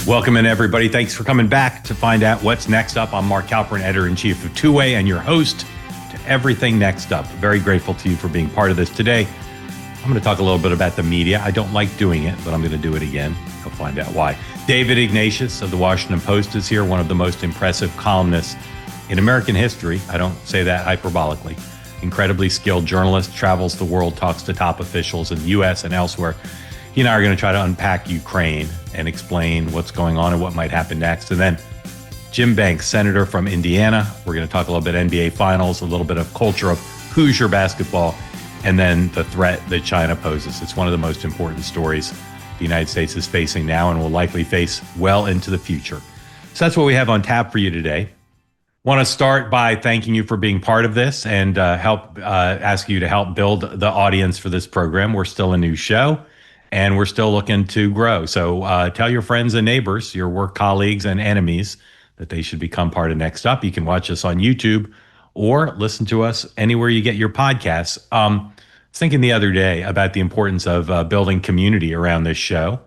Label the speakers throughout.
Speaker 1: Welcome in, everybody. Thanks for coming back to find out what's next up. I'm Mark Halperin, editor-in-chief of Two Way, and your host to Everything Next Up. Very grateful to you for being part of this today. I'm going to talk a little bit about the media. I don't like doing it, but I'm going to do it again. You'll find out why. David Ignatius of the Washington Post is here, one of the most impressive columnists in American history. I don't say that hyperbolically. Incredibly skilled journalist, travels the world, talks to top officials in the U.S. and elsewhere. He and I are going to try to unpack Ukraine and explain what's going on and what might happen next. And then Jim Banks, senator from Indiana. We're going to talk a little bit NBA Finals, a little bit of culture of Hoosier basketball, and then the threat that China poses. It's one of the most important stories the United States is facing now and will likely face well into the future. So that's what we have on tap for you today. Want to start by thanking you for being part of this and ask you to help build the audience for this program. We're still a new show, and we're still looking to grow. So tell your friends and neighbors, your work colleagues and enemies, that they should become part of Next Up. You can watch us on YouTube or listen to us anywhere you get your podcasts. I was thinking the other day about the importance of building community around this show,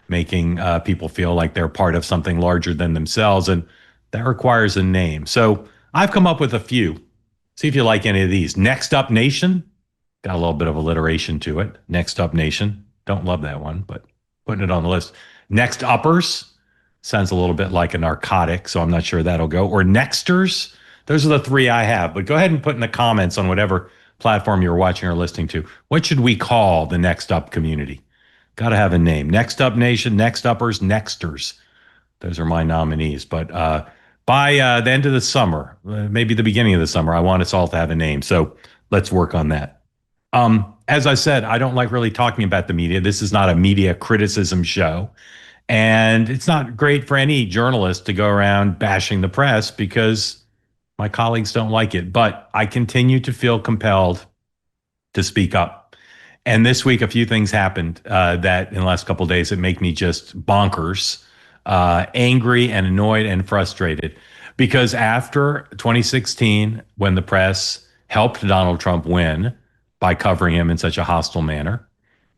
Speaker 1: making people feel like they're part of something larger than themselves, and that requires a name. So I've come up with a few. See if you like any of these. Next Up Nation, got a little bit of alliteration to it. Next Up Nation. Don't love that one, but putting it on the list. Next Uppers sounds a little bit like a narcotic, so I'm not sure that'll go. Or Nexters. Those are the three I have. But go ahead and put in the comments on whatever platform you're watching or listening to. What should we call the Next Up community? Got to have a name. Next Up Nation, Next Uppers, Nexters. Those are my nominees. But by the end of the summer, maybe the beginning of the summer, I want us all to have a name. So let's work on that. As I said, I don't like really talking about the media. This is not a media criticism show. And it's not great for any journalist to go around bashing the press because my colleagues don't like it. But I continue to feel compelled to speak up. And this week, a few things happened that in the last couple of days that make me just bonkers, angry and annoyed and frustrated. Because after 2016, when the press helped Donald Trump win, by covering him in such a hostile manner,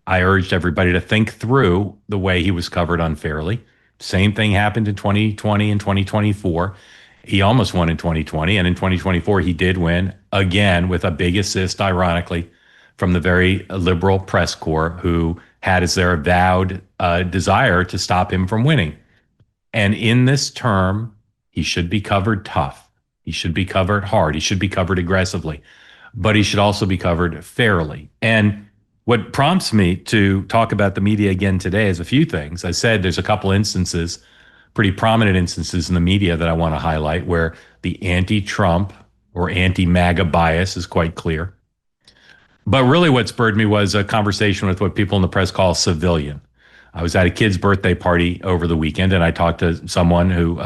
Speaker 1: I urged everybody to think through the way he was covered unfairly. Same thing happened in 2020 and 2024. He almost won in 2020, and in 2024 he did win again with a big assist, ironically, from the very liberal press corps who had as their avowed desire to stop him from winning. And in this term, he should be covered tough. He should be covered hard. He should be covered aggressively. But he should also be covered fairly. And what prompts me to talk about the media again today is a few things. I said there's a couple instances, pretty prominent instances in the media that I want to highlight where the anti-Trump or anti-MAGA bias is quite clear. But really what spurred me was a conversation with what people in the press call civilian. I was at a kid's birthday party over the weekend, and I talked to someone who,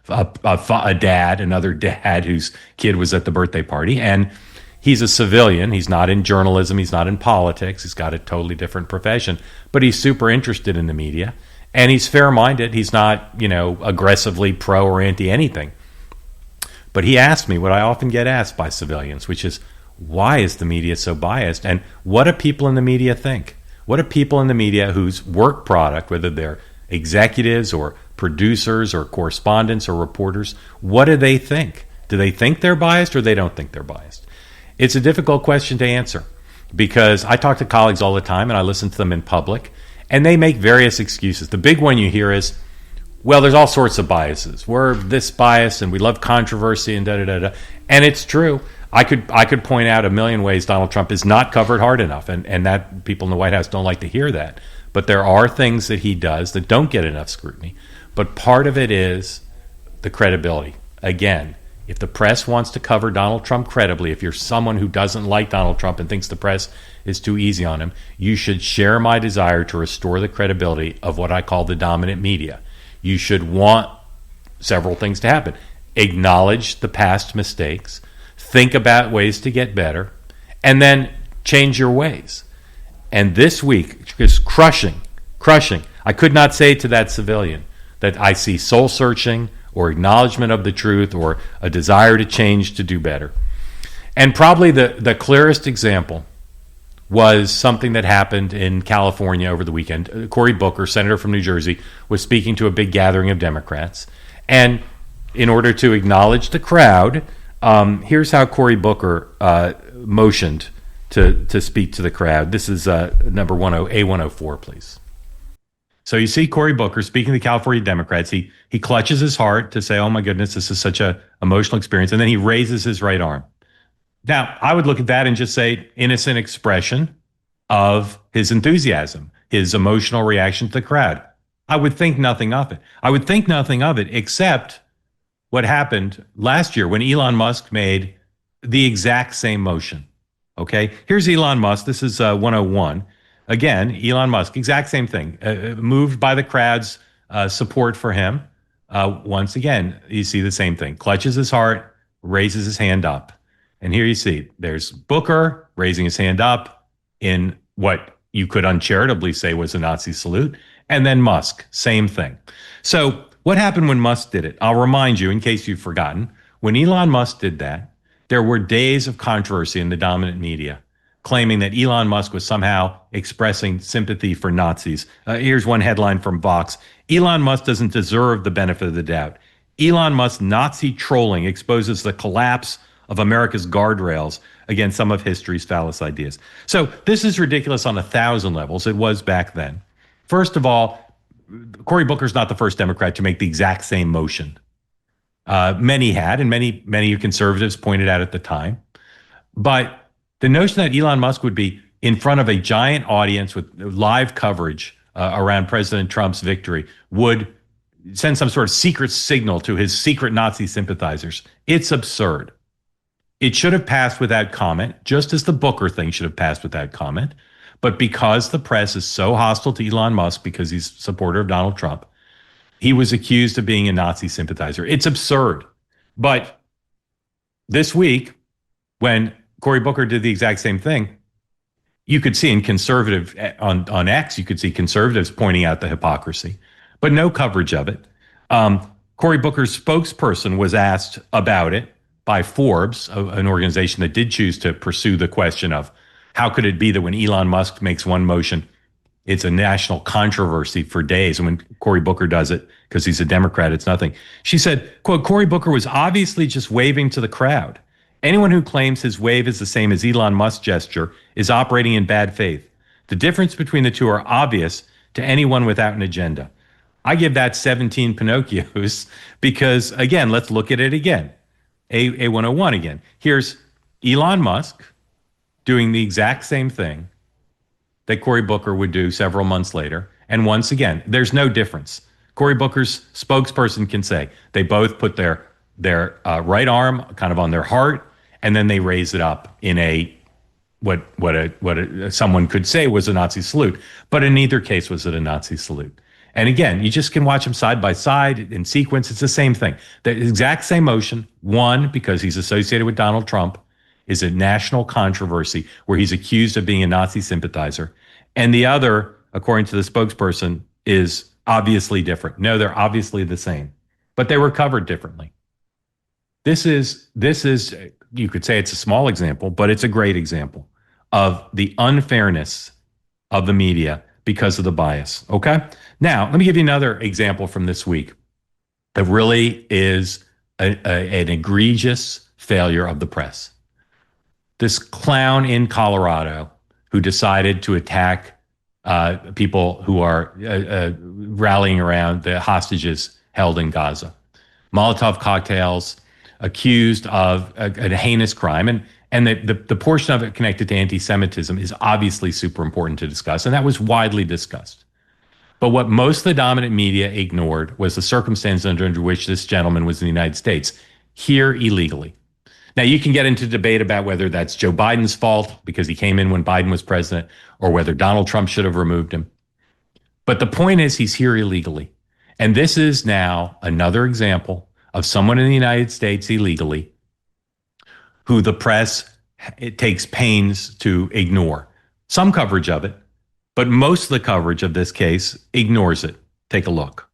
Speaker 1: another dad whose kid was at the birthday party, and he's a civilian. He's not in journalism. He's not in politics. He's got a totally different profession. But he's super interested in the media. And he's fair-minded. He's not, aggressively pro or anti anything. But he asked me what I often get asked by civilians, which is, why is the media so biased? And what do people in the media think? What do people in the media whose work product, whether they're executives or producers or correspondents or reporters, what do they think? Do they think they're biased or they don't think they're biased? It's a difficult question to answer because I talk to colleagues all the time and I listen to them in public and they make various excuses. The big one you hear is, well, there's all sorts of biases. We're this biased and we love controversy and da-da-da-da. And it's true. I could point out a million ways Donald Trump is not covered hard enough and that people in the White House don't like to hear that. But there are things that he does that don't get enough scrutiny. But part of it is the credibility. Again, if the press wants to cover Donald Trump credibly, if you're someone who doesn't like Donald Trump and thinks the press is too easy on him, you should share my desire to restore the credibility of what I call the dominant media. You should want several things to happen. Acknowledge the past mistakes, think about ways to get better, and then change your ways. And this week is crushing. I could not say to that civilian that I see soul-searching or acknowledgement of the truth or a desire to change to do better. And probably the clearest example was something that happened in California over the weekend. Cory Booker, senator from New Jersey, was speaking to a big gathering of Democrats. And in order to acknowledge the crowd, here's how Cory Booker motioned to speak to the crowd. This is number A104, please. So you see Cory Booker speaking to the California Democrats. He clutches his heart to say, oh my goodness, this is such an emotional experience. And then he raises his right arm. Now, I would look at that and just say innocent expression of his enthusiasm, his emotional reaction to the crowd. I would think nothing of it. I would think nothing of it except what happened last year when Elon Musk made the exact same motion. Okay, here's Elon Musk. This is 101. Again, Elon Musk, exact same thing. Moved by the crowd's support for him. Once again, you see the same thing. Clutches his heart, raises his hand up. And here you see, there's Booker raising his hand up in what you could uncharitably say was a Nazi salute. And then Musk, same thing. So what happened when Musk did it? I'll remind you, in case you've forgotten, when Elon Musk did that, there were days of controversy in the dominant media, claiming that Elon Musk was somehow expressing sympathy for Nazis. Here's one headline from Vox. Elon Musk doesn't deserve the benefit of the doubt. Elon Musk's Nazi trolling exposes the collapse of America's guardrails against some of history's phallus ideas. So this is ridiculous on 1,000 levels. It was back then. First of all, Cory Booker's not the first Democrat to make the exact same motion. Many had, and many conservatives pointed out at the time. But the notion that Elon Musk would be in front of a giant audience with live coverage around President Trump's victory would send some sort of secret signal to his secret Nazi sympathizers. It's absurd. It should have passed without comment, just as the Booker thing should have passed without comment. But because the press is so hostile to Elon Musk because he's a supporter of Donald Trump, he was accused of being a Nazi sympathizer. It's absurd. But this week, when Cory Booker did the exact same thing, you could see in conservative on X, you could see conservatives pointing out the hypocrisy, but no coverage of it. Cory Booker's spokesperson was asked about it by Forbes, an organization that did choose to pursue the question of how could it be that when Elon Musk makes one motion, it's a national controversy for days. And when Cory Booker does it, because he's a Democrat, it's nothing. She said, quote, Cory Booker was obviously just waving to the crowd. Anyone who claims his wave is the same as Elon Musk's gesture is operating in bad faith. The difference between the two are obvious to anyone without an agenda. I give that 17 Pinocchios because, again, let's look at it again. A101 again. Here's Elon Musk doing the exact same thing that Cory Booker would do several months later. And once again, there's no difference. Cory Booker's spokesperson can say they both put their right arm kind of on their heart, and then they raise it up in a what someone could say was a Nazi salute. But in neither case was it a Nazi salute. And again, you just can watch them side by side in sequence. It's the same thing. The exact same motion. One, because he's associated with Donald Trump, is a national controversy where he's accused of being a Nazi sympathizer. And the other, according to the spokesperson, is obviously different. No, they're obviously the same, but they were covered differently. This is, you could say it's a small example, but it's a great example of the unfairness of the media because of the bias. Okay. Now, let me give you another example from this week that really is an egregious failure of the press. This clown in Colorado who decided to attack people who are rallying around the hostages held in Gaza. Molotov cocktails, accused of a heinous crime. And the portion of it connected to anti-Semitism is obviously super important to discuss. And that was widely discussed. But what most of the dominant media ignored was the circumstances under which this gentleman was in the United States, here illegally. Now, you can get into debate about whether that's Joe Biden's fault because he came in when Biden was president, or whether Donald Trump should have removed him. But the point is, he's here illegally. And this is now another example of someone in the United States illegally who the press takes pains to ignore. Some coverage of it, but most of the coverage of this case ignores it. Take a look.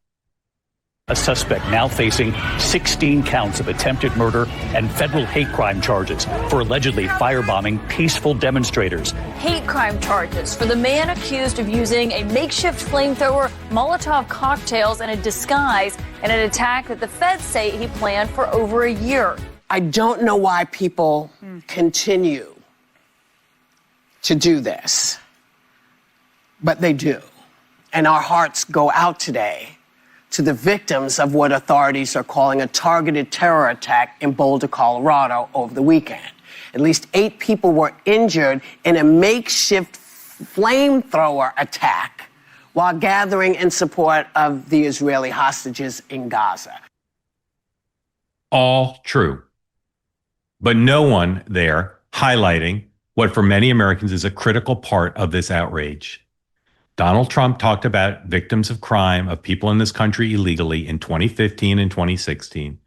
Speaker 2: A suspect now facing 16 counts of attempted murder and federal hate crime charges for allegedly firebombing peaceful demonstrators.
Speaker 3: Hate crime charges for the man accused of using a makeshift flamethrower, Molotov cocktails, and a disguise in an attack that the feds say he planned for over a year.
Speaker 4: I don't know why people continue to do this, but they do. And our hearts go out today to the victims of what authorities are calling a targeted terror attack in Boulder, Colorado over the weekend. At least 8 people were injured in a makeshift flamethrower attack while gathering in support of the Israeli hostages in Gaza.
Speaker 1: All true. But no one there highlighting what for many Americans is a critical part of this outrage. Donald Trump talked about victims of crime, of people in this country illegally in 2015 and 2016.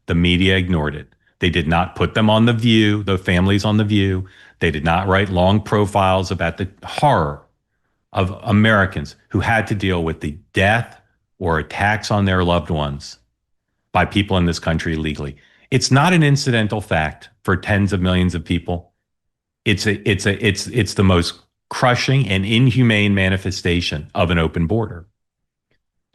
Speaker 1: The media ignored it. They did not put them on The View, the families on The View. They did not write long profiles about the horror of Americans who had to deal with the death or attacks on their loved ones by people in this country illegally. It's not an incidental fact for tens of millions of people. It's the most crushing and inhumane manifestation of an open border.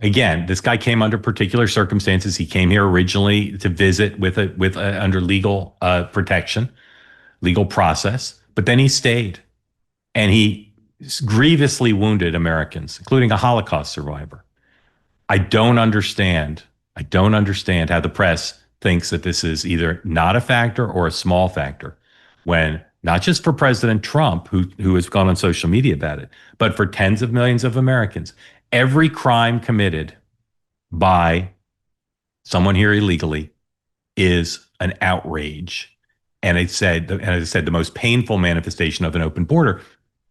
Speaker 1: Again, this guy came under particular circumstances. He came here originally to visit under legal protection, legal process, but then he stayed, and he grievously wounded Americans, including a Holocaust survivor. I don't understand how the press thinks that this is either not a factor or a small factor, when not just for President Trump, who has gone on social media about it, but for tens of millions of Americans. Every crime committed by someone here illegally is an outrage. And as I said, the most painful manifestation of an open border.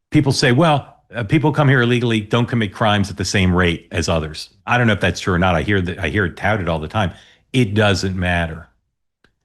Speaker 1: People say, well, people come here illegally don't commit crimes at the same rate as others. I don't know if that's true or not. I hear it touted all the time. It doesn't matter.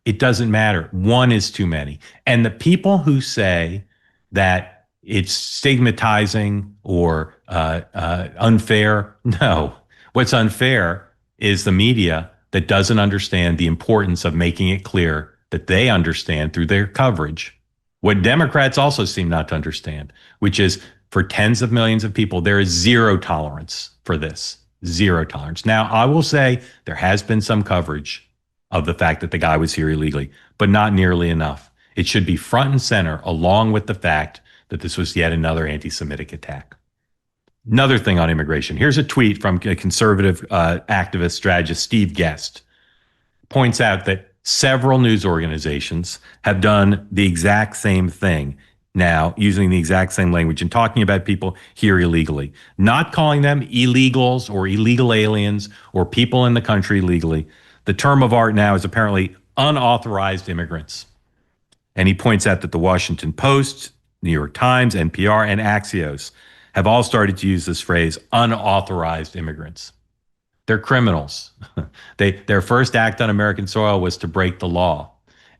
Speaker 1: It doesn't matter. One is too many. And the people who say that it's stigmatizing or unfair, no. What's unfair is the media that doesn't understand the importance of making it clear that they understand through their coverage what Democrats also seem not to understand, which is for tens of millions of people, there is zero tolerance for this. Zero tolerance. Now, I will say there has been some coverage of the fact that the guy was here illegally, but not nearly enough. It should be front and center, along with the fact that this was yet another anti-Semitic attack. Another thing on immigration. Here's a tweet from a conservative activist strategist, Steve Guest. Points out that several news organizations have done the exact same thing now, using the exact same language and talking about people here illegally, not calling them illegals or illegal aliens or people in the country illegally. The term of art now is apparently unauthorized immigrants. And he points out that the Washington Post, New York Times, NPR, and Axios have all started to use this phrase, unauthorized immigrants. They're criminals. Their first act on American soil was to break the law.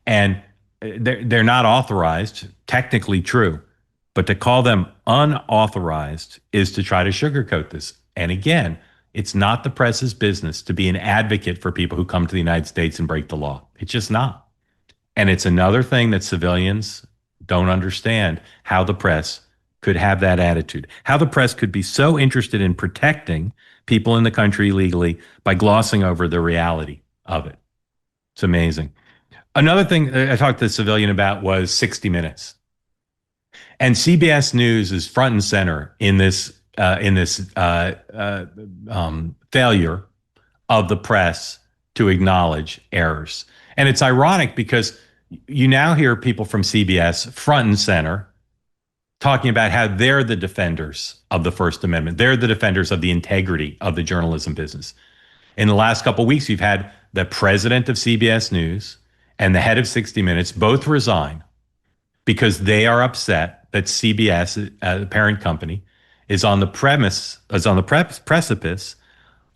Speaker 1: And they're not authorized, technically true, but to call them unauthorized is to try to sugarcoat this. And again, it's not the press's business to be an advocate for people who come to the United States and break the law. It's just not. And it's another thing that civilians don't understand, how the press could have that attitude, how the press could be so interested in protecting people in the country illegally by glossing over the reality of it. It's amazing. Another thing I talked to a civilian about was 60 Minutes. And CBS News is front and center in this failure of the press to acknowledge errors. And it's ironic because you now hear people from CBS front and center talking about how they're the defenders of the First Amendment. They're the defenders of the integrity of the journalism business. In the last couple of weeks, you've had the president of CBS News and the head of 60 Minutes both resign because they are upset that CBS, the parent company, is on the precipice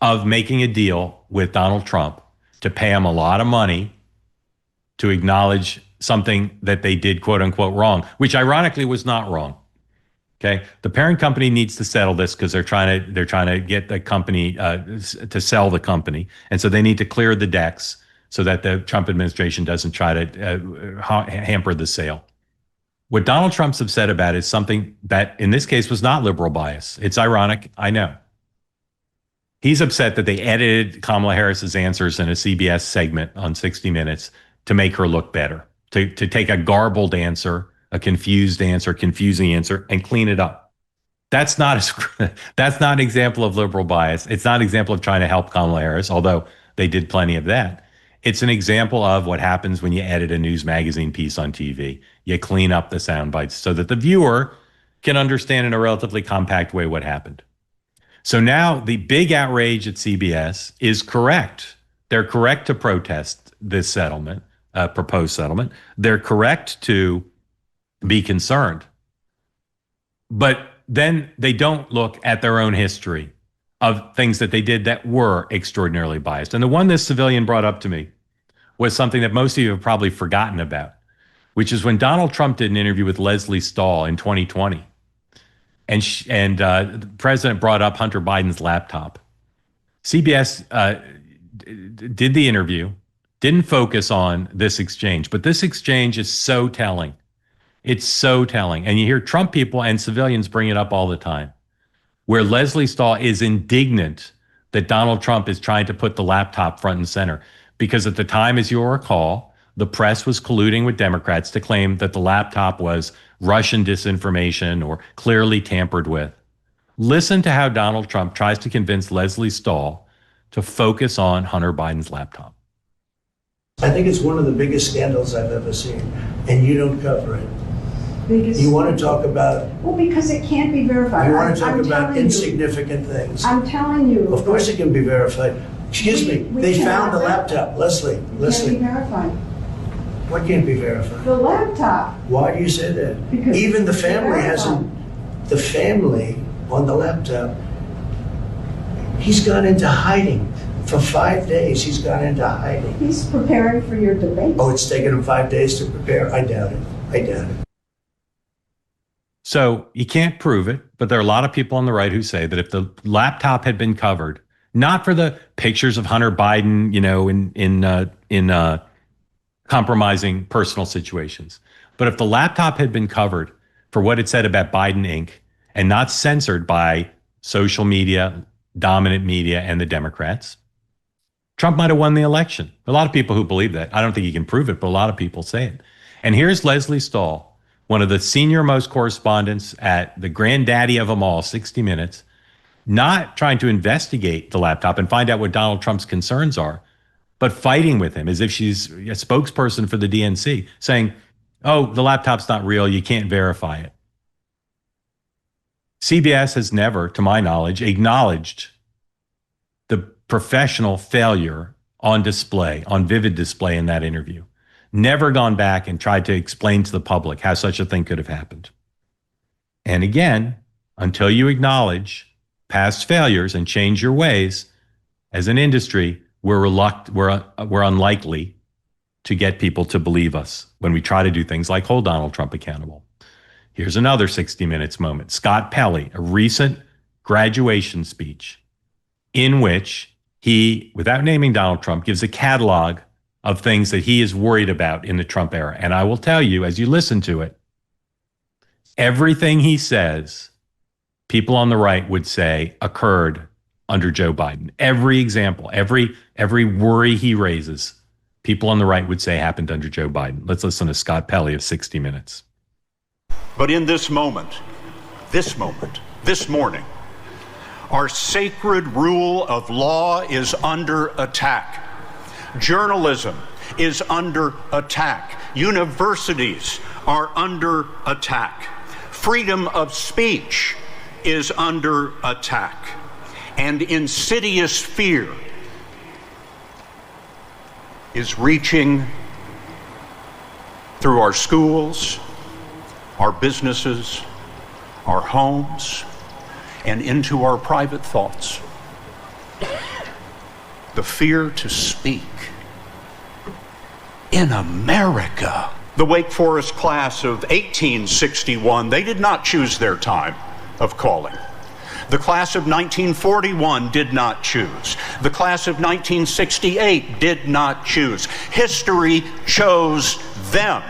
Speaker 1: of making a deal with Donald Trump to pay him a lot of money to acknowledge something that they did, quote unquote, wrong, which ironically was not wrong. Okay, the parent company needs to settle this because they're trying to get the company to sell the company, and so they need to clear the decks so that the Trump administration doesn't try to hamper the sale. What Donald Trump's upset about is something that, in this case, was not liberal bias. It's ironic, I know. He's upset that they edited Kamala Harris's answers in a CBS segment on 60 Minutes to make her look better, to take a garbled answer, a confusing answer, and clean it up. That's not an example of liberal bias. It's not an example of trying to help Kamala Harris, although they did plenty of that. It's an example of what happens when you edit a news magazine piece on TV. You clean up the sound bites so that the viewer can understand in a relatively compact way what happened. So now the big outrage at CBS is correct. They're correct to protest this settlement, proposed settlement. They're correct to be concerned. But then they don't look at their own history of things that they did that were extraordinarily biased. And the one this civilian brought up to me was something that most of you have probably forgotten about, which is when Donald Trump did an interview with Leslie Stahl in 2020. And the president brought up Hunter Biden's laptop. CBS did the interview, didn't focus on this exchange, but this exchange is so telling. It's so telling. And you hear Trump people and civilians bring it up all the time, where Leslie Stahl is indignant that Donald Trump is trying to put the laptop front and center. Because at the time, as you'll recall, the press was colluding with Democrats to claim that the laptop was Russian disinformation or clearly tampered with. Listen to how Donald Trump tries to convince Leslie Stahl to focus on Hunter Biden's laptop.
Speaker 5: I think it's one of the biggest scandals I've ever seen, and you don't cover it. You want to talk about...
Speaker 6: Well, because it can't be verified.
Speaker 5: You want to talk about insignificant things.
Speaker 6: I'm telling you.
Speaker 5: Of course it can be verified. Excuse me, they found the laptop. Leslie.
Speaker 6: Can't be verified.
Speaker 5: What can't be verified?
Speaker 6: The laptop.
Speaker 5: Why do you say that?
Speaker 6: Because
Speaker 5: even the family hasn't... The family on the laptop, he's gone into hiding. For 5 days, he's gone into hiding.
Speaker 6: He's preparing for your debate.
Speaker 5: Oh, it's taken him 5 days to prepare? I doubt it. I doubt it.
Speaker 1: So you can't prove it, but there are a lot of people on the right who say that if the laptop had been covered, not for the pictures of Hunter Biden, you know, in compromising personal situations, but if the laptop had been covered for what it said about Biden Inc. and not censored by social media, dominant media, and the Democrats, Trump might have won the election. A lot of people who believe that. I don't think you can prove it, but a lot of people say it. And here's Leslie Stahl, one of the senior most correspondents at the granddaddy of them all, 60 Minutes, not trying to investigate the laptop and find out what Donald Trump's concerns are, but fighting with him as if she's a spokesperson for the DNC, saying, oh, the laptop's not real, you can't verify it. CBS has never, to my knowledge, acknowledged the professional failure on display, on vivid display in that interview. Never gone back and tried to explain to the public how such a thing could have happened. And again, until you acknowledge past failures and change your ways, as an industry, we're unlikely to get people to believe us when we try to do things like hold Donald Trump accountable. Here's another 60 Minutes moment. Scott Pelley, a recent graduation speech in which he, without naming Donald Trump, gives a catalog of things that he is worried about in the Trump era. And I will tell you, as you listen to it, everything he says, people on the right would say occurred under Joe Biden. Every example, every worry he raises, people on the right would say happened under Joe Biden. Let's listen to Scott Pelley of 60 Minutes.
Speaker 7: But in this moment, this morning, our sacred rule of law is under attack. Journalism is under attack. Universities are under attack. Freedom of speech is under attack. And insidious fear is reaching through our schools, our businesses, our homes, and into our private thoughts. The fear to speak in America The Wake Forest class of 1861, they did not choose their time of calling. The class of 1941 did not choose. The class of 1968 did not choose. History chose them.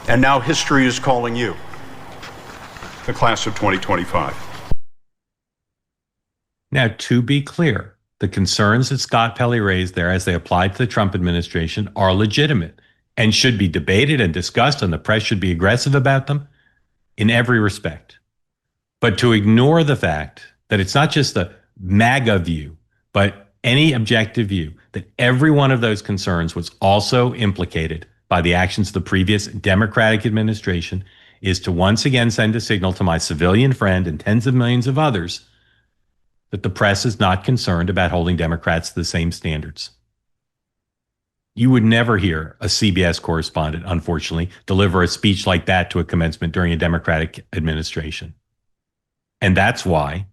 Speaker 7: And now history is calling you, the class of 2025.
Speaker 1: Now, to be clear, the concerns that Scott Pelley raised there as they apply to the Trump administration are legitimate and should be debated and discussed, and the press should be aggressive about them in every respect. But to ignore the fact that it's not just the MAGA view, but any objective view, that every one of those concerns was also implicated by the actions of the previous Democratic administration, is to once again send a signal to my civilian friend and tens of millions of others that the press is not concerned about holding Democrats to the same standards. You would never hear a CBS correspondent, unfortunately, deliver a speech like that to a commencement during a Democratic administration. And that's why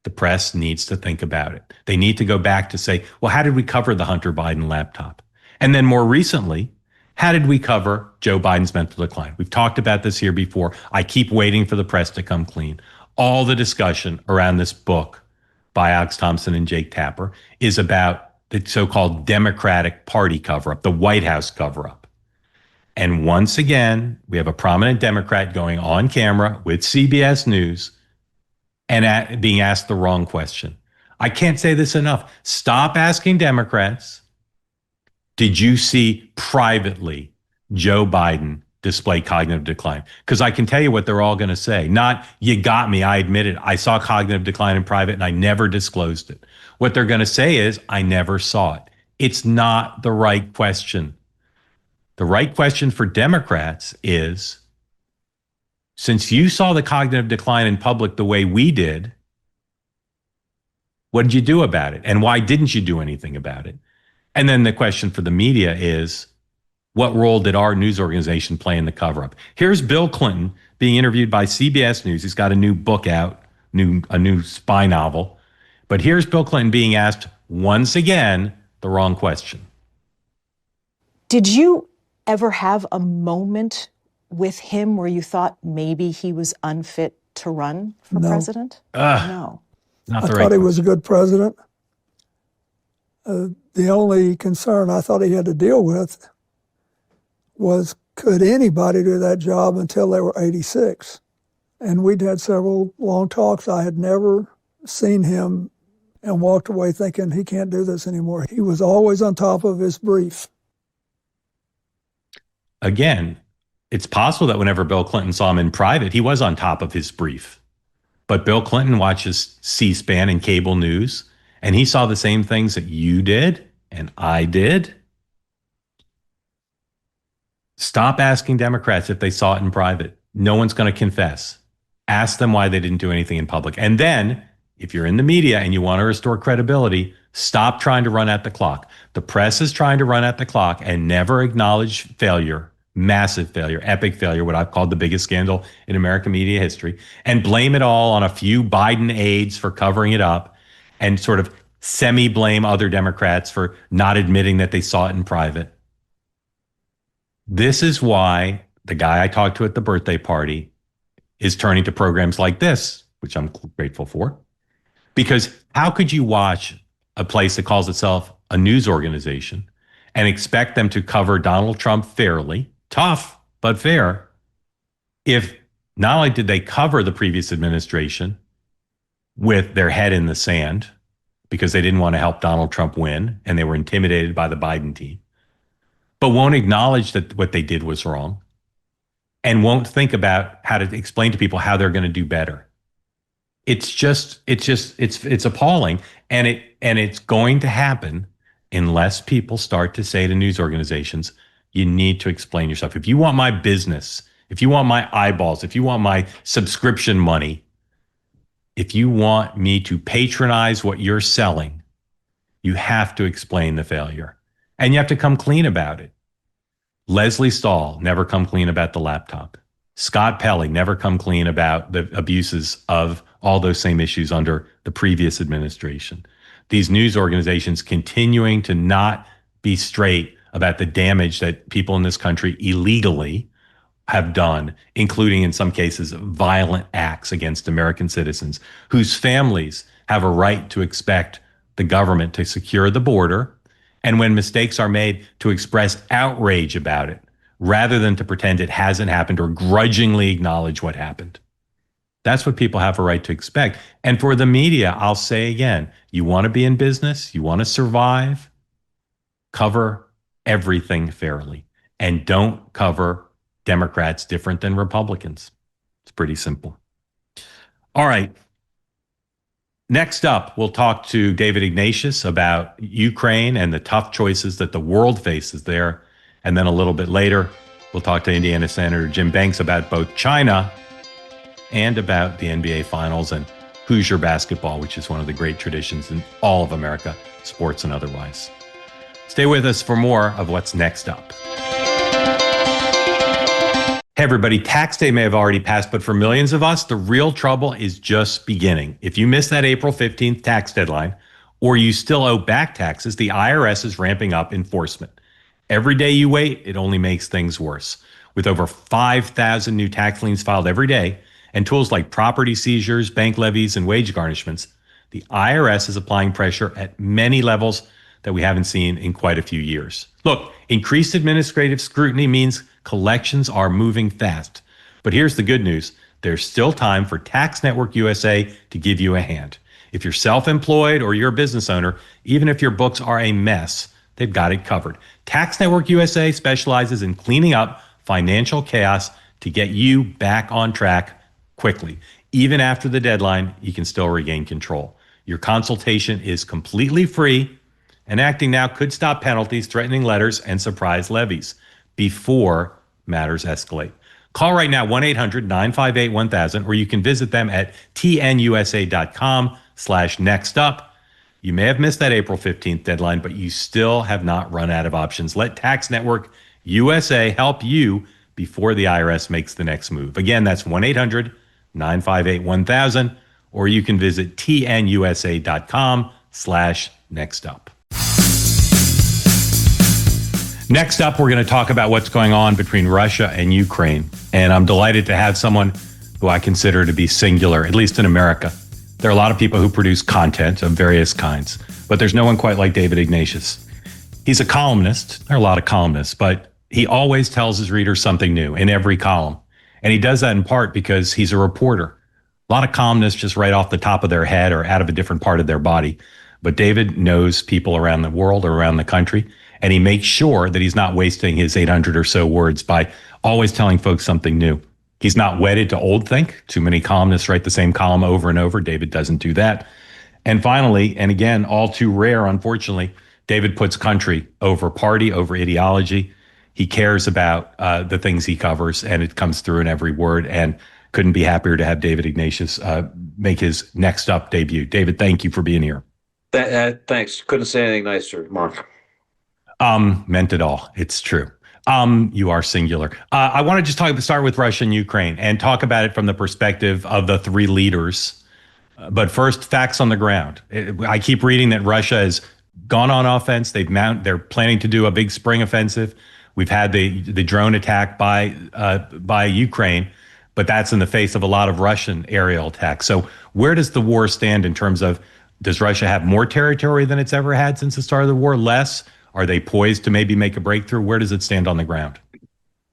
Speaker 1: the press needs to think about it. They need to go back to say, well, how did we cover the Hunter Biden laptop? And then more recently, how did we cover Joe Biden's mental decline? We've talked about this here before. I keep waiting for the press to come clean. All the discussion around this book by Alex Thompson and Jake Tapper is about the so-called Democratic Party cover-up, the White House cover-up. And once again, we have a prominent Democrat going on camera with CBS News and being asked the wrong question. I can't say this enough. Stop asking Democrats, did you see privately Joe Biden display cognitive decline? Because I can tell you what they're all going to say. Not, you got me, I admit it. I saw cognitive decline in private and I never disclosed it. What they're going to say is, I never saw it. It's not the right question. The right question for Democrats is, since you saw the cognitive decline in public the way we did, what did you do about it? And why didn't you do anything about it? And then the question for the media is, what role did our news organization play in the cover-up? Here's Bill Clinton being interviewed by CBS News. He's got a new book out, a new spy novel. But here's Bill Clinton being asked, once again, the wrong question.
Speaker 8: Did you ever have a moment with him where you thought maybe he was unfit to run for president? No.
Speaker 1: Not the
Speaker 9: I
Speaker 1: right
Speaker 9: thought he
Speaker 1: question.
Speaker 9: was a good president. The only concern I thought he had to deal with was, could anybody do that job until they were 86? And we'd had several long talks. I had never seen him and walked away thinking he can't do this anymore. He was always on top of his brief.
Speaker 1: Again, it's possible that whenever Bill Clinton saw him in private, he was on top of his brief. But Bill Clinton watches C-SPAN and cable news, and he saw the same things that you did and I did. Stop asking Democrats if they saw it in private. No one's going to confess. Ask them why they didn't do anything in public. And then, if you're in the media and you want to restore credibility, stop trying to run at the clock. The press is trying to run at the clock and never acknowledge failure, massive failure, epic failure, what I've called the biggest scandal in American media history, and blame it all on a few Biden aides for covering it up and sort of semi-blame other Democrats for not admitting that they saw it in private. This is why the guy I talked to at the birthday party is turning to programs like this, which I'm grateful for. Because how could you watch a place that calls itself a news organization and expect them to cover Donald Trump fairly, tough, but fair, if not only did they cover the previous administration with their head in the sand because they didn't want to help Donald Trump win and they were intimidated by the Biden team, but won't acknowledge that what they did was wrong and won't think about how to explain to people how they're going to do better. It's appalling. And it's going to happen unless people start to say to news organizations, you need to explain yourself. If you want my business, if you want my eyeballs, if you want my subscription money, if you want me to patronize what you're selling, you have to explain the failure. And you have to come clean about it. Leslie Stahl never come clean about the laptop. Scott Pelley never come clean about the abuses of all those same issues under the previous administration. These news organizations continuing to not be straight about the damage that people in this country illegally have done, including in some cases violent acts against American citizens whose families have a right to expect the government to secure the border, and when mistakes are made, to express outrage about it rather than to pretend it hasn't happened or grudgingly acknowledge what happened. That's what people have a right to expect. And for the media, I'll say again, you want to be in business, you want to survive, cover everything fairly, and don't cover Democrats different than Republicans. It's pretty simple. All right. Next up, we'll talk to David Ignatius about Ukraine and the tough choices that the world faces there. And then a little bit later, we'll talk to Indiana Senator Jim Banks about both China and about the NBA Finals and Hoosier basketball, which is one of the great traditions in all of America, sports and otherwise. Stay with us for more of what's next up. Hey everybody, tax day may have already passed, but for millions of us, the real trouble is just beginning. If you missed that April 15th tax deadline, or you still owe back taxes, the IRS is ramping up enforcement. Every day you wait, it only makes things worse. With over 5,000 new tax liens filed every day, and tools like property seizures, bank levies, and wage garnishments, the IRS is applying pressure at many levels that we haven't seen in quite a few years. Look, increased administrative scrutiny means collections are moving fast. But here's the good news. There's still time for Tax Network USA to give you a hand. If you're self-employed or you're a business owner, even if your books are a mess, they've got it covered. Tax Network USA specializes in cleaning up financial chaos to get you back on track quickly. Even after the deadline, you can still regain control. Your consultation is completely free, and acting now could stop penalties, threatening letters, and surprise levies before matters escalate. Call right now, 1-800-958-1000, or you can visit them at tnusa.com/nextup. You may have missed that April 15th deadline, but you still have not run out of options. Let Tax Network USA help you before the IRS makes the next move. Again, that's 1-800-958-1000, or you can visit tnusa.com/nextup. Next up, we're going to talk about what's going on between Russia and Ukraine. And I'm delighted to have someone who I consider to be singular, at least in America. There are a lot of people who produce content of various kinds, but there's no one quite like David Ignatius. He's a columnist. There are a lot of columnists, but he always tells his readers something new in every column. And he does that in part because he's a reporter. A lot of columnists just write off the top of their head or out of a different part of their body. But David knows people around the world or around the country, and he makes sure that he's not wasting his 800 or so words by always telling folks something new. He's not wedded to old think. Too many columnists write the same column over and over. David doesn't do that. And finally, and again, all too rare, unfortunately, David puts country over party, over ideology. He cares about the things he covers, and it comes through in every word. And couldn't be happier to have David Ignatius make his Next Up debut. David, thank you for being here.
Speaker 10: Thanks. Couldn't say anything nicer, Mark.
Speaker 1: Meant it all. It's true. You are singular. I want to just start with Russia and Ukraine and talk about it from the perspective of the three leaders. But first, facts on the ground. I keep reading that Russia has gone on offense. They're planning to do a big spring offensive. We've had the drone attack by Ukraine, but that's in the face of a lot of Russian aerial attacks. So where does the war stand in terms of, does Russia have more territory than it's ever had since the start of the war? Less? Are they poised to maybe make a breakthrough? Where does it stand on the ground?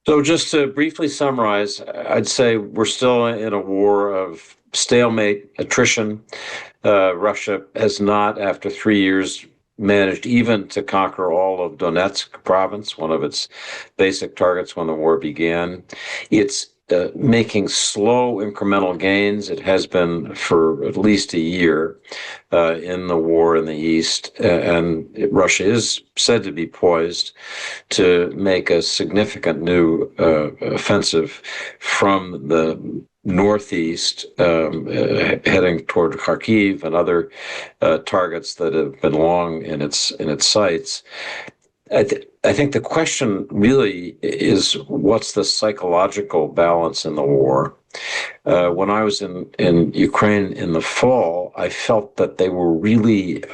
Speaker 10: So just to briefly summarize, I'd say we're still in a war of stalemate, attrition. Russia has not, after 3 years, managed even to conquer all of Donetsk province, one of its basic targets when the war began. It's making slow incremental gains. It has been for at least a year in the war in the East. And Russia is said to be poised to make a significant new offensive from the northeast, heading toward Kharkiv and other targets that have been long in its sights. I think the question really is, what's the psychological balance in the war? When I was in Ukraine in the fall, I felt that they were really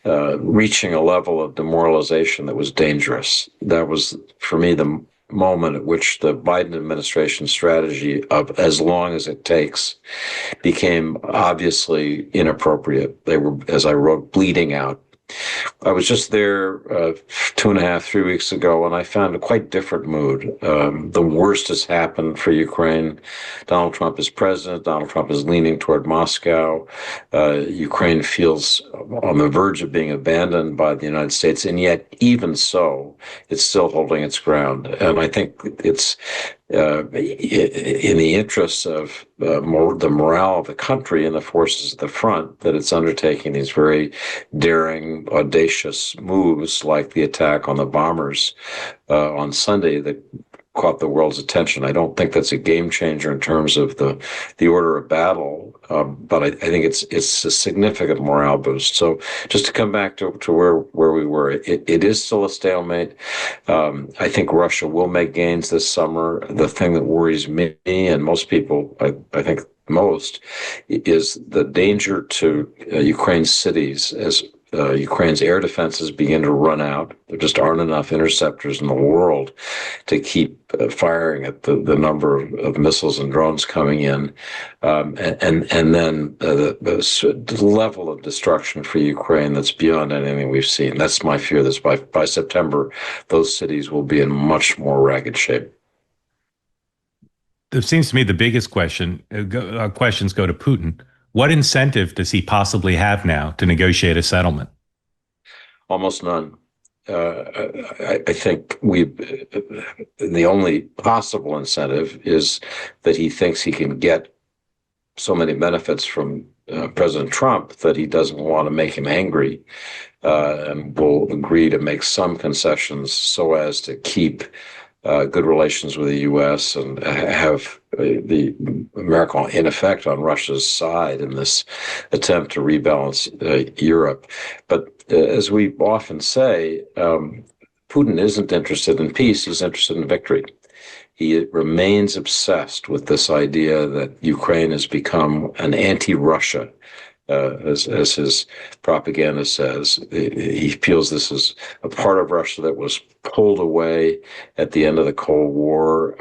Speaker 10: reaching a level of demoralization that was dangerous. That was, for me, the moment at which the Biden administration strategy of as long as it takes became obviously inappropriate. They were, as I wrote, bleeding out. I was just there 2.5, 3 weeks ago, and I found a quite different mood. The worst has happened for Ukraine. Donald Trump is president. Donald Trump is leaning toward Moscow. Ukraine feels on the verge of being abandoned by the United States, and yet, even so, it's still holding its ground. And I think it's in the interests of the morale of the country and the forces at the front that it's undertaking these very daring, audacious moves like the attack on the bombers on Sunday that caught the world's attention. I don't think that's a game changer in terms of the order of battle, but I think it's a significant morale boost. So just to come back to where we were, it is still a stalemate. I think Russia will make gains this summer. The thing that worries me and most people, I think most, is the danger to Ukraine's cities as Ukraine's air defenses begin to run out. There just aren't enough interceptors in the world to keep firing at the number of missiles and drones coming in. And then the level of destruction for Ukraine that's beyond anything we've seen. That's my fear. That by September, those cities will be in much more ragged shape.
Speaker 1: It seems to me the biggest questions go to Putin. What incentive does he possibly have now to negotiate a settlement?
Speaker 10: Almost none. I think the only possible incentive is that he thinks he can get so many benefits from President Trump that he doesn't want to make him angry, and will agree to make some concessions so as to keep good relations with the U.S. and have the America, in effect, on Russia's side in this attempt to rebalance Europe. But as we often say, Putin isn't interested in peace. He's interested in victory. He remains obsessed with this idea that Ukraine has become an anti-Russia. As his propaganda says, he feels this is a part of Russia that was pulled away at the end of the Cold War.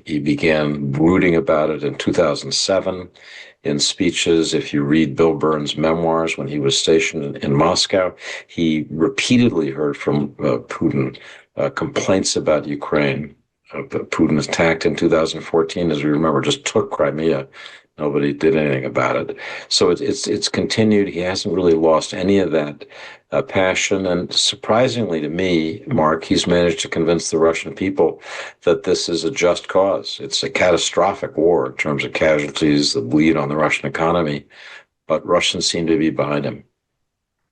Speaker 10: He began brooding about it in 2007 in speeches. If you read Bill Burns' memoirs when he was stationed in Moscow, he repeatedly heard from Putin complaints about Ukraine. Putin attacked in 2014, as we remember, just took Crimea. Nobody did anything about it. So it's continued. He hasn't really lost any of that passion. And surprisingly to me, Mark, he's managed to convince the Russian people that this is a just cause. It's a catastrophic war in terms of casualties, the bleed on the Russian economy. But Russians seem to be behind him.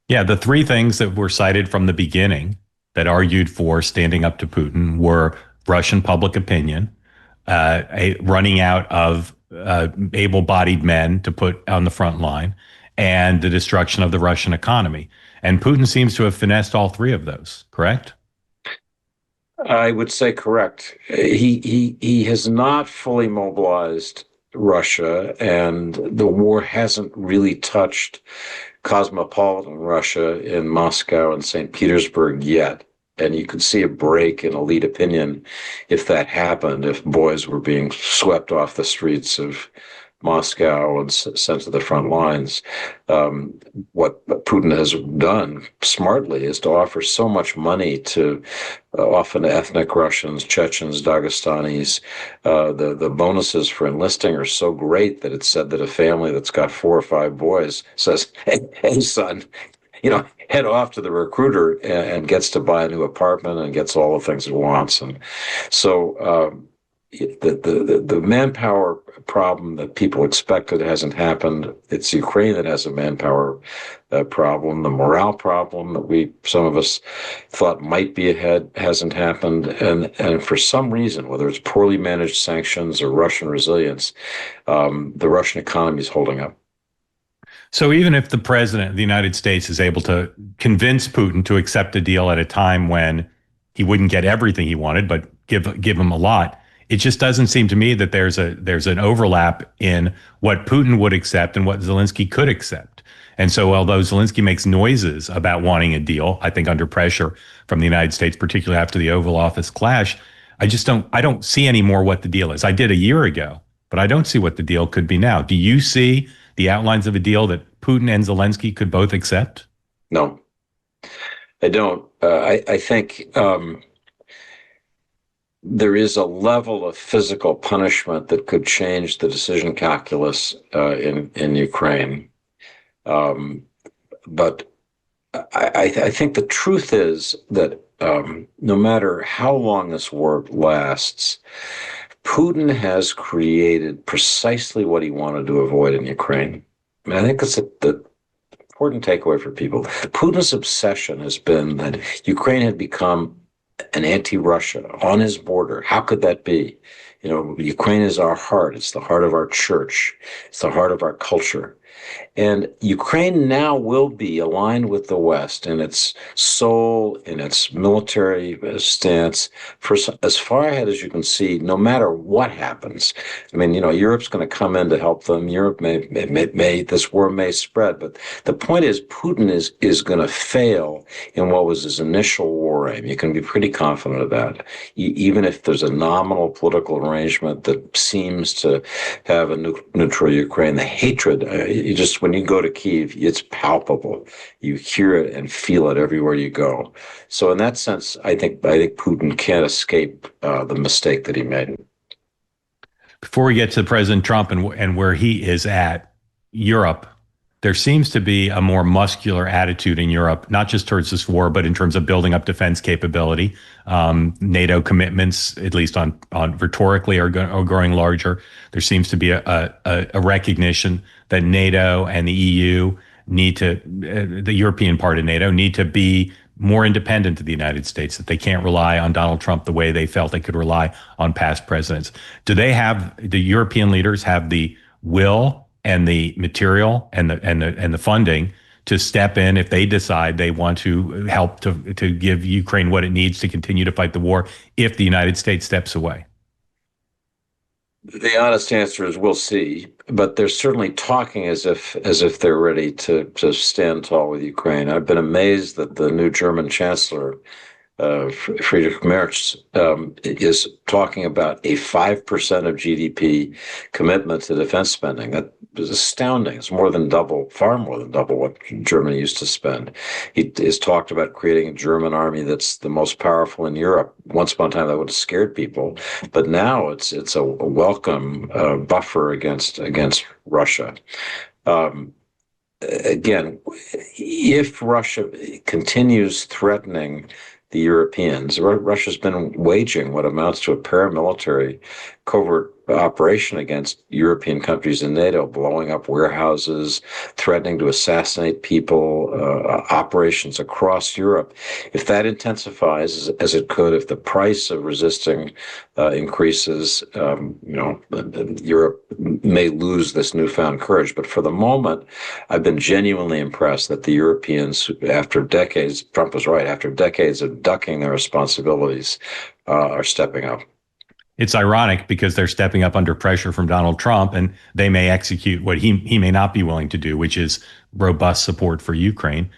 Speaker 1: Yeah, the three things that were cited from the beginning that argued for standing up to Putin were Russian public opinion, running out of able-bodied men to put on the front line, and the destruction of the Russian economy. And Putin seems to have finessed all three of those, correct?
Speaker 10: I would say correct. He has not fully mobilized Russia, and the war hasn't really touched cosmopolitan Russia in Moscow and St. Petersburg yet. And you could see a break in elite opinion if that happened, if boys were being swept off the streets of Moscow and sent to the front lines. What Putin has done smartly is to offer so much money to often ethnic Russians, Chechens, Dagestanis. The bonuses for enlisting are so great that it's said that a family that's got 4 or 5 boys says, hey son, head off to the recruiter and gets to buy a new apartment and gets all the things it wants. And so the manpower problem that people expected hasn't happened. It's Ukraine that has a manpower problem. The morale problem that some of us thought might be ahead hasn't happened. And for some reason, whether it's poorly managed sanctions or Russian resilience, the Russian economy is holding up.
Speaker 1: So even if the president of the United States is able to convince Putin to accept a deal at a time when he wouldn't get everything he wanted, but give him a lot, It just doesn't seem to me that there's an overlap in what Putin would accept and what Zelensky could accept. And so although Zelensky makes noises about wanting a deal, I think under pressure from the United States, particularly after the Oval Office clash, I don't see anymore what the deal is. I did a year ago, but I don't see what the deal could be now. Do you see the outlines of a deal that Putin and Zelensky could both accept?
Speaker 10: No, I don't. I think there is a level of physical punishment that could change the decision calculus in Ukraine. But I think the truth is that no matter how long this war lasts, Putin has created precisely what he wanted to avoid in Ukraine. I mean, I think that's the important takeaway for people. Putin's obsession has been that Ukraine had become an anti-Russia on his border. How could that be? You know, Ukraine is our heart. It's the heart of our church. It's the heart of our culture. And Ukraine now will be aligned with the West in its soul, in its military stance, for as far ahead as you can see, no matter what happens. I mean, you know, Europe's going to come in to help them. Europe may this war may spread. But the point is, Putin is going to fail in what was his initial war aim. You can be pretty confident of that. Even if there's a nominal political arrangement that seems to have a neutral Ukraine, the hatred, when you go to Kyiv, it's palpable. You hear it and feel it everywhere you go. So in that sense, I think Putin can't escape the mistake that he made.
Speaker 1: Before we get to President Trump and where he is at, Europe, there seems to be a more muscular attitude in Europe, not just towards this war, but in terms of building up defense capability. NATO commitments, at least on rhetorically, are growing larger. There seems to be a recognition that NATO and the EU need to, the European part of NATO, need to be more independent of the United States, that they can't rely on Donald Trump the way they felt they could rely on past presidents. Do the European leaders have the will and the material and the funding to step in if they decide they want to help to give Ukraine what it needs to continue to fight the war if the United States steps away?
Speaker 10: The honest answer is we'll see, but they're certainly talking as if they're ready to stand tall with Ukraine. I've been amazed that the new German Chancellor, Friedrich Merz, is talking about a 5% of GDP commitment to defense spending. That is astounding. It's far more than double what Germany used to spend. He has talked about creating a German army that's the most powerful in Europe. Once upon a time, that would have scared people, but now it's a welcome buffer against Russia. Again, if Russia continues threatening the Europeans, Russia's been waging what amounts to a paramilitary covert operation against European countries in NATO, blowing up warehouses, threatening to assassinate people, operations across Europe. If that intensifies, as it could, if the price of resisting increases, Europe may lose this newfound courage. But for the moment, I've been genuinely impressed that the Europeans, after decades, Trump was right, after decades of ducking their responsibilities, are stepping up.
Speaker 1: It's ironic because they're stepping up under pressure from Donald Trump, and they may execute what he may not be willing to do, which is robust support for Ukraine.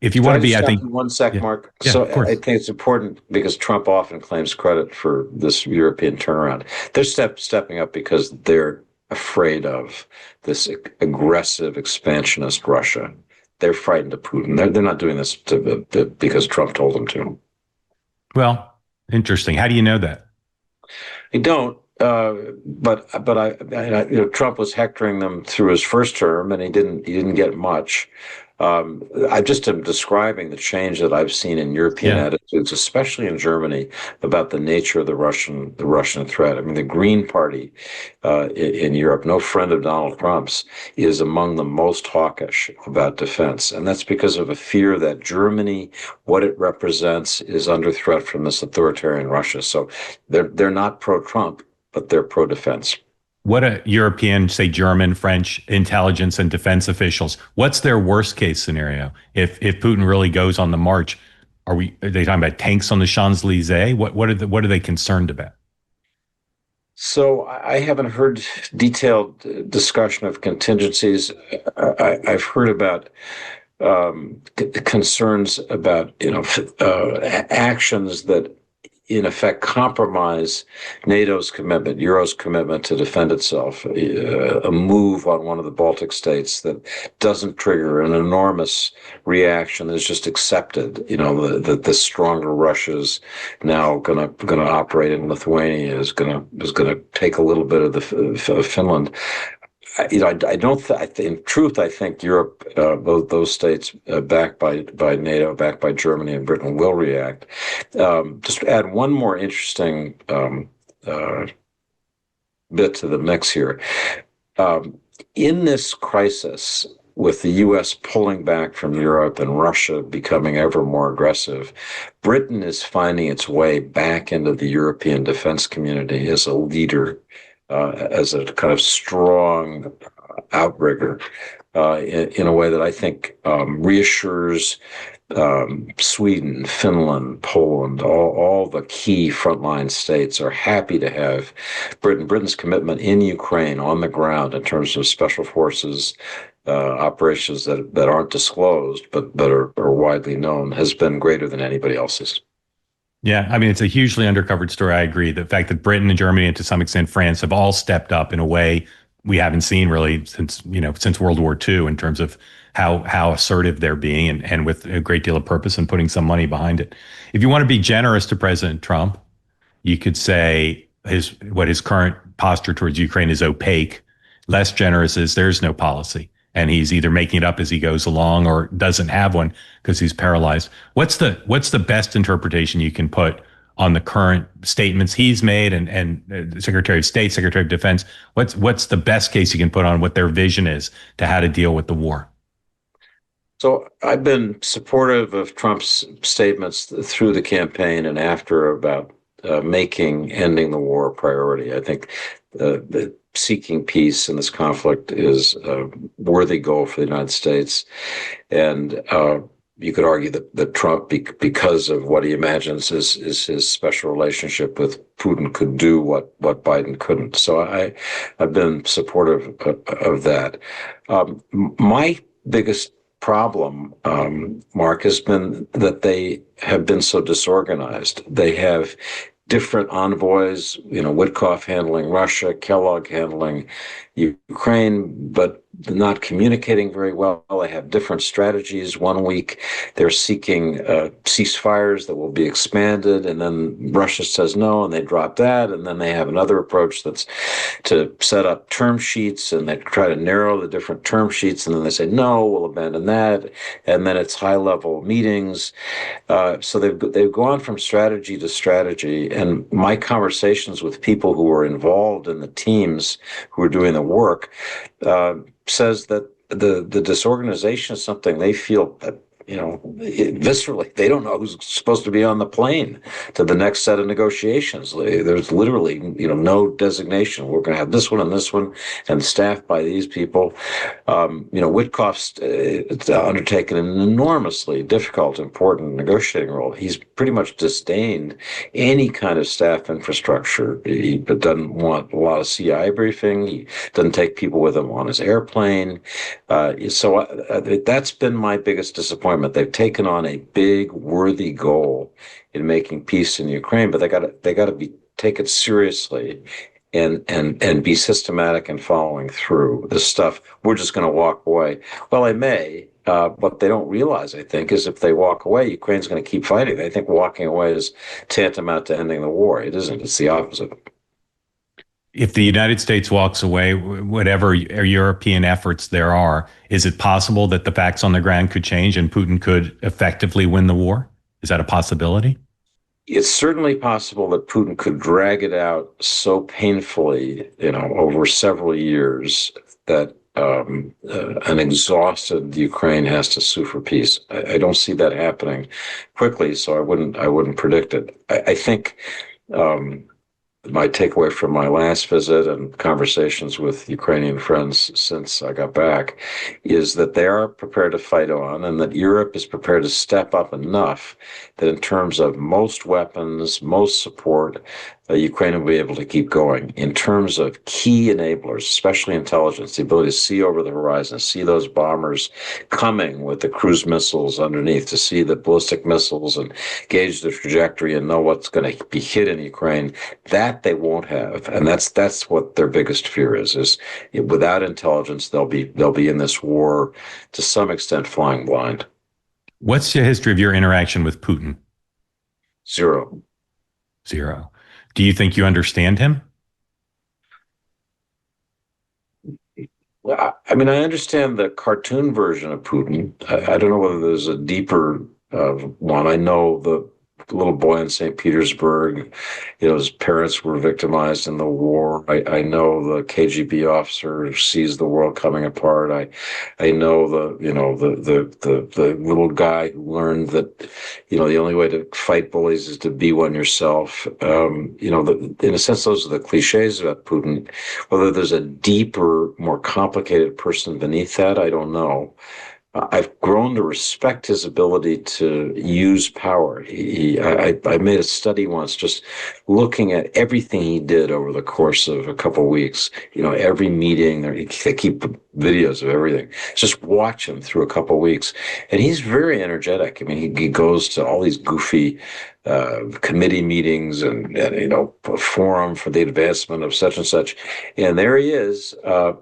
Speaker 1: If you want to be, I think,
Speaker 10: 1 sec,
Speaker 1: yeah,
Speaker 10: Mark.
Speaker 1: Yeah,
Speaker 10: so I think it's important because Trump often claims credit for this European turnaround. They're stepping up because they're afraid of this aggressive expansionist Russia. They're frightened of Putin. They're not doing this because Trump told them to.
Speaker 1: Well, interesting. How do you know that?
Speaker 10: I don't, but Trump was hectoring them through his first term, and he didn't get much. I just am describing the change that I've seen in European attitudes, especially in Germany, about the nature of the Russian threat. I mean, the Green Party in Europe, no friend of Donald Trump's, is among the most hawkish about defense, and that's because of a fear that Germany, what it represents, is under threat from this authoritarian Russia. So they're not pro-Trump, but they're pro-defense.
Speaker 1: What a European, say German, French intelligence and defense officials, what's their worst case scenario? If Putin really goes on the march, are they talking about tanks on the Champs-Elysees? What are they concerned about?
Speaker 10: So I haven't heard detailed discussion of contingencies. I've heard about concerns about actions that in effect compromise NATO's commitment, Euro's commitment to defend itself, a move on one of the Baltic states that doesn't trigger an enormous reaction that's just accepted. That the stronger Russia's now going to operate in Lithuania is going to take a little bit of the Finland. I don't. In truth, I think Europe, both those states backed by NATO, backed by Germany and Britain, will react. Just to add one more interesting bit to the mix here. In this crisis, with the U.S. pulling back from Europe and Russia becoming ever more aggressive, Britain is finding its way back into the European defense community as a leader. As a kind of strong outrigger in a way that I think reassures Sweden, Finland, Poland, all the key frontline states are happy to have Britain's commitment in Ukraine on the ground in terms of special forces operations that aren't disclosed but are widely known has been greater than anybody else's.
Speaker 1: Yeah, I mean, it's a hugely undercovered story. I agree. The fact that Britain and Germany and to some extent France have all stepped up in a way we haven't seen really since World War II in terms of how assertive they're being and with a great deal of purpose and putting some money behind it. If you want to be generous to President Trump, you could say his current posture towards Ukraine is opaque. Less generous is there's no policy. And he's either making it up as he goes along or doesn't have one because he's paralyzed. What's the best interpretation you can put on the current statements he's made and Secretary of State, Secretary of Defense? What's the best case you can put on what their vision is to how to deal with the war?
Speaker 10: So I've been supportive of Trump's statements through the campaign and after about making ending the war a priority. I think the seeking peace in this conflict is a worthy goal for the United States. And you could argue that Trump, because of what he imagines is his special relationship with Putin, could do what Biden couldn't. So I've been supportive of that. My biggest problem, Mark, has been that they have been so disorganized. They have different envoys, Witkoff handling Russia, Kellogg handling Ukraine, but not communicating very well. They have different strategies. One week they're seeking ceasefires that will be expanded, and then Russia says no, and they drop that, and then they have another approach that's to set up term sheets, and they try to narrow the different term sheets, and then they say no, we'll abandon that, and then it's high-level meetings. So they've gone from strategy to strategy, and my conversations with people who are involved in the teams who are doing the work says that the disorganization is something they feel viscerally. They don't know who's supposed to be on the plane to the next set of negotiations. There's literally, no designation. We're going to have this one, and staffed by these people. Witkoff's undertaken an enormously difficult, important negotiating role. He's pretty much disdained any kind of staff infrastructure. He doesn't want a lot of CI briefing. He doesn't take people with him on his airplane. So that's been my biggest disappointment. They've taken on a big, worthy goal in making peace in Ukraine, but they got to take it seriously and be systematic in following through this stuff. We're just going to walk away. Well, they may. What they don't realize, I think, is if they walk away, Ukraine's going to keep fighting. They think walking away is tantamount to ending the war. It isn't. It's the opposite.
Speaker 1: If the United States walks away, whatever European efforts there are, is it possible that the facts on the ground could change and Putin could effectively win the war? Is that a possibility?
Speaker 10: It's certainly possible that Putin could drag it out so painfully, over several years that an exhausted Ukraine has to sue for peace. I don't see that happening quickly, so I wouldn't predict it. I think my takeaway from my last visit and conversations with Ukrainian friends since I got back is that they are prepared to fight on, and that Europe is prepared to step up enough that in terms of most weapons, most support, Ukraine will be able to keep going. In terms of key enablers, especially intelligence, the ability to see over the horizon, see those bombers coming with the cruise missiles underneath, to see the ballistic missiles and gauge the trajectory and know what's going to be hit in Ukraine, that they won't have. And that's what their biggest fear is without intelligence, they'll be in this war to some extent flying blind.
Speaker 1: What's the history of your interaction with Putin?
Speaker 10: Zero.
Speaker 1: Do you think you understand him?
Speaker 10: Well, I mean, I understand the cartoon version of Putin. I don't know whether there's a deeper one. I know the little boy in St. Petersburg, his parents were victimized in the war. I know the KGB officer who sees the world coming apart. I know the little guy who learned that, the only way to fight bullies is to be one yourself. In a sense, those are the cliches about Putin. Whether there's a deeper, more complicated person beneath that, I don't know. I've grown to respect his ability to use power. I made a study once just looking at everything he did over the course of a couple of weeks. Every meeting, they keep videos of everything. Just watch him through a couple of weeks. And he's very energetic. I mean, he goes to all these goofy committee meetings and a forum for the advancement of such and such. And there he is. I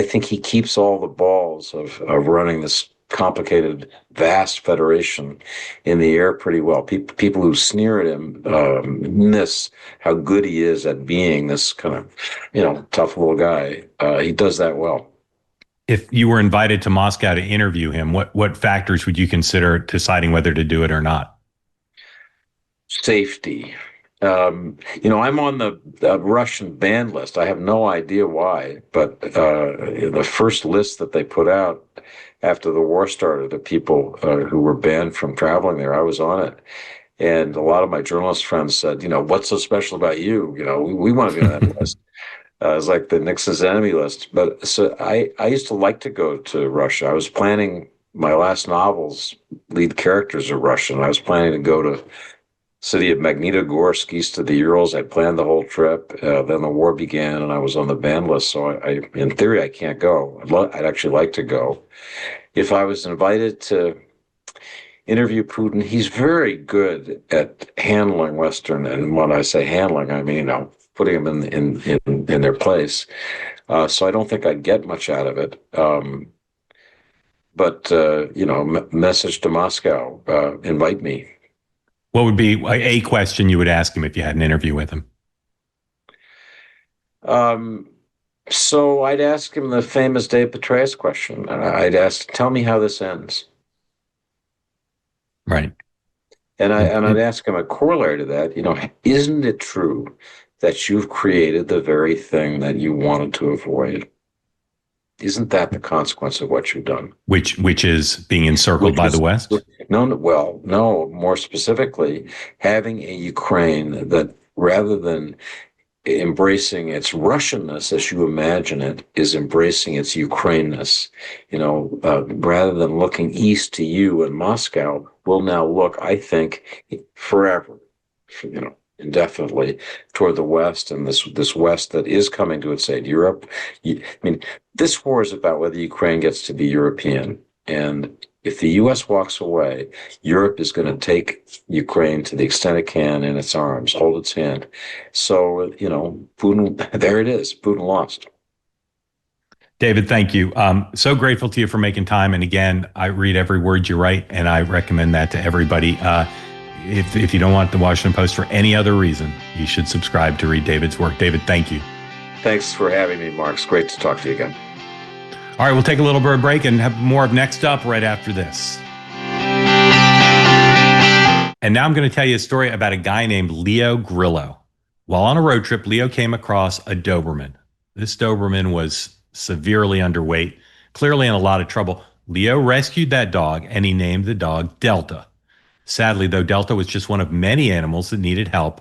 Speaker 10: think he keeps all the balls of running this complicated, vast federation in the air pretty well. People who sneer at him miss how good he is at being this kind of, tough little guy. He does that well.
Speaker 1: If you were invited to Moscow to interview him, what factors would you consider deciding whether to do it or not?
Speaker 10: Safety. I'm on the Russian banned list. I have no idea why, but the first list that they put out after the war started of people who were banned from traveling there, I was on it. And a lot of my journalist friends said, what's so special about you? We want to be on that list. It's like the Nixon's enemy list. But so I used to like to go to Russia. I was planning my last novel's lead characters are Russian. I was planning to go to city of Magnitogorsk, east of the Urals. I planned the whole trip. Then the war began, and I was on the ban list. So in theory, I can't go. I'd actually like to go. If I was invited to interview Putin, he's very good at handling Western. And when I say handling, I mean putting them in their place. So I don't think I'd get much out of it. Message to Moscow, invite me.
Speaker 1: What would be a question you would ask him if you had an interview with him?
Speaker 10: So I'd ask him the famous Dave Petraeus question. I'd ask, tell me how this ends.
Speaker 1: Right.
Speaker 10: And I'd ask him a corollary to that, isn't it true that you've created the very thing that you wanted to avoid? Isn't that the consequence of what you've done?
Speaker 1: Which is being encircled by the West?
Speaker 10: No, more specifically, having a Ukraine that, rather than embracing its Russianness as you imagine it, is embracing its Ukraineness. Rather than looking east to you and Moscow, will now look, I think, forever, indefinitely toward the West, and this West that is coming to its aid. Europe, this war is about whether Ukraine gets to be European. And if the U.S. walks away, Europe is going to take Ukraine to the extent it can in its arms, hold its hand. So, Putin, there it is. Putin lost.
Speaker 1: David, thank you. So grateful to you for making time. And again, I read every word you write, and I recommend that to everybody. If you don't want the Washington Post for any other reason, you should subscribe to read David's work. David, thank you. Thanks for having me, Mark. It's great to talk to you again. All right, we'll take a little bit of break and have more of Next Up right after this. And now I'm going to tell you a story about a guy named Leo Grillo. While on a road trip, Leo came across a Doberman. This Doberman was severely underweight, clearly in a lot of trouble. Leo rescued that dog, and he named the dog Delta. Sadly, though, Delta was just one of many animals that needed help,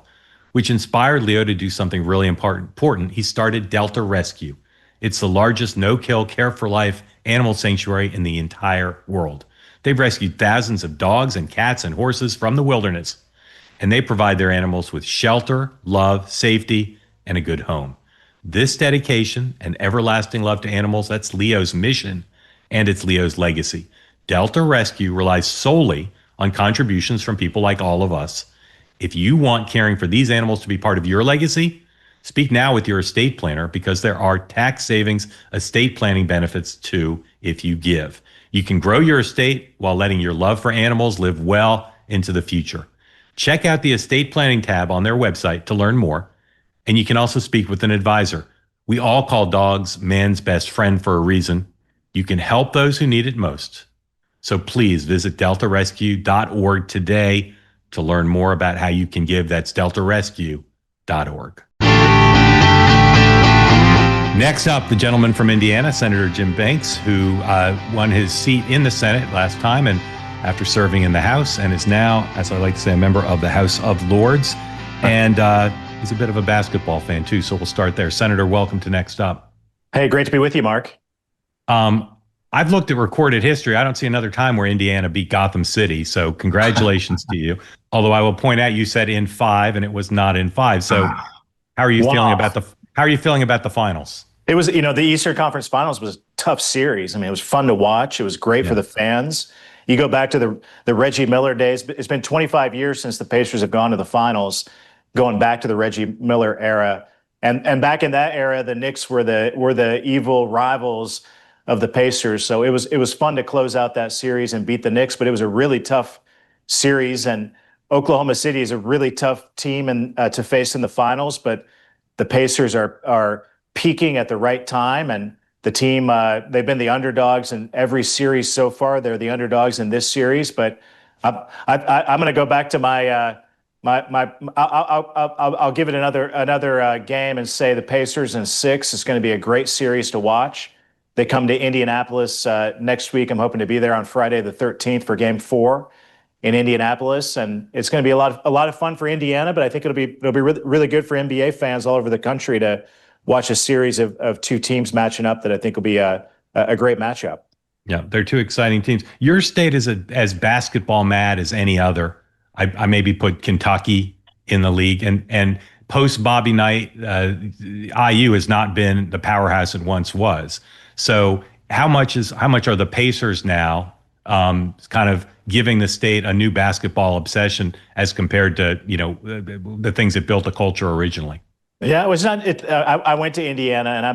Speaker 1: which inspired Leo to do something really important. He started Delta Rescue. It's the largest no-kill, care-for-life animal sanctuary in the entire world. They've rescued thousands of dogs and cats and horses from the wilderness. and they provide their animals with shelter, love, safety, and a good home. This dedication and everlasting love to animals, that's Leo's mission, and it's Leo's legacy. Delta Rescue relies solely on contributions from people like all of us. If you want caring for these animals to be part of your legacy, speak now with your estate planner, because there are tax savings estate planning benefits too if you give. You can grow your estate while letting your love for animals live well into the future. Check out the estate planning tab on their website to learn more. And you can also speak with an advisor. We all call dogs man's best friend for a reason. You can help those who need it most. So please visit deltarescue.org today to learn more about how you can give. That's deltarescue.org. Next up, the gentleman from Indiana, Senator Jim Banks, who won his seat in the Senate last time and after serving in the House, and is now, as I like to say, a member of the House of Lords. And he's a bit of a basketball fan, too, so we'll start there. Senator, welcome to Next Up.
Speaker 11: Hey, great to be with you, Mark.
Speaker 1: I've looked at recorded history. I don't see another time where Indiana beat Gotham City, so congratulations to you. Although I will point out you said in 5, and it was not in 5. So how are you feeling about the finals?
Speaker 11: It was, the Eastern Conference Finals was a tough series. I mean, it was fun to watch. It was great for the fans. You go back to the Reggie Miller days. It's been 25 years since the Pacers have gone to the finals, going back to the Reggie Miller era. And back in that era, the Knicks were the evil rivals of the Pacers. So it was fun to close out that series and beat the Knicks, but it was a really tough series. And Oklahoma City is a really tough team to face in the finals, but the Pacers are peaking at the right time, and the team, they've been the underdogs in every series so far. They're the underdogs in this series, but I'm going to go back to I'll give it another game and say the Pacers in 6 is going to be a great series to watch. They come to Indianapolis next week. I'm hoping to be there on Friday the 13th for Game 4 in Indianapolis, and it's going to be a lot of fun for Indiana. But I think it'll be really good for NBA fans all over the country to watch a series of two teams matching up that I think will be a great matchup.
Speaker 1: Yeah, they're two exciting teams. Your state is as basketball mad as any other. I maybe put Kentucky in the league, and post Bobby Knight, IU has not been the powerhouse it once was. So how much are the Pacers now kind of giving the state a new basketball obsession as compared to the things that built the culture originally?
Speaker 11: Yeah, it was not. I went to Indiana, and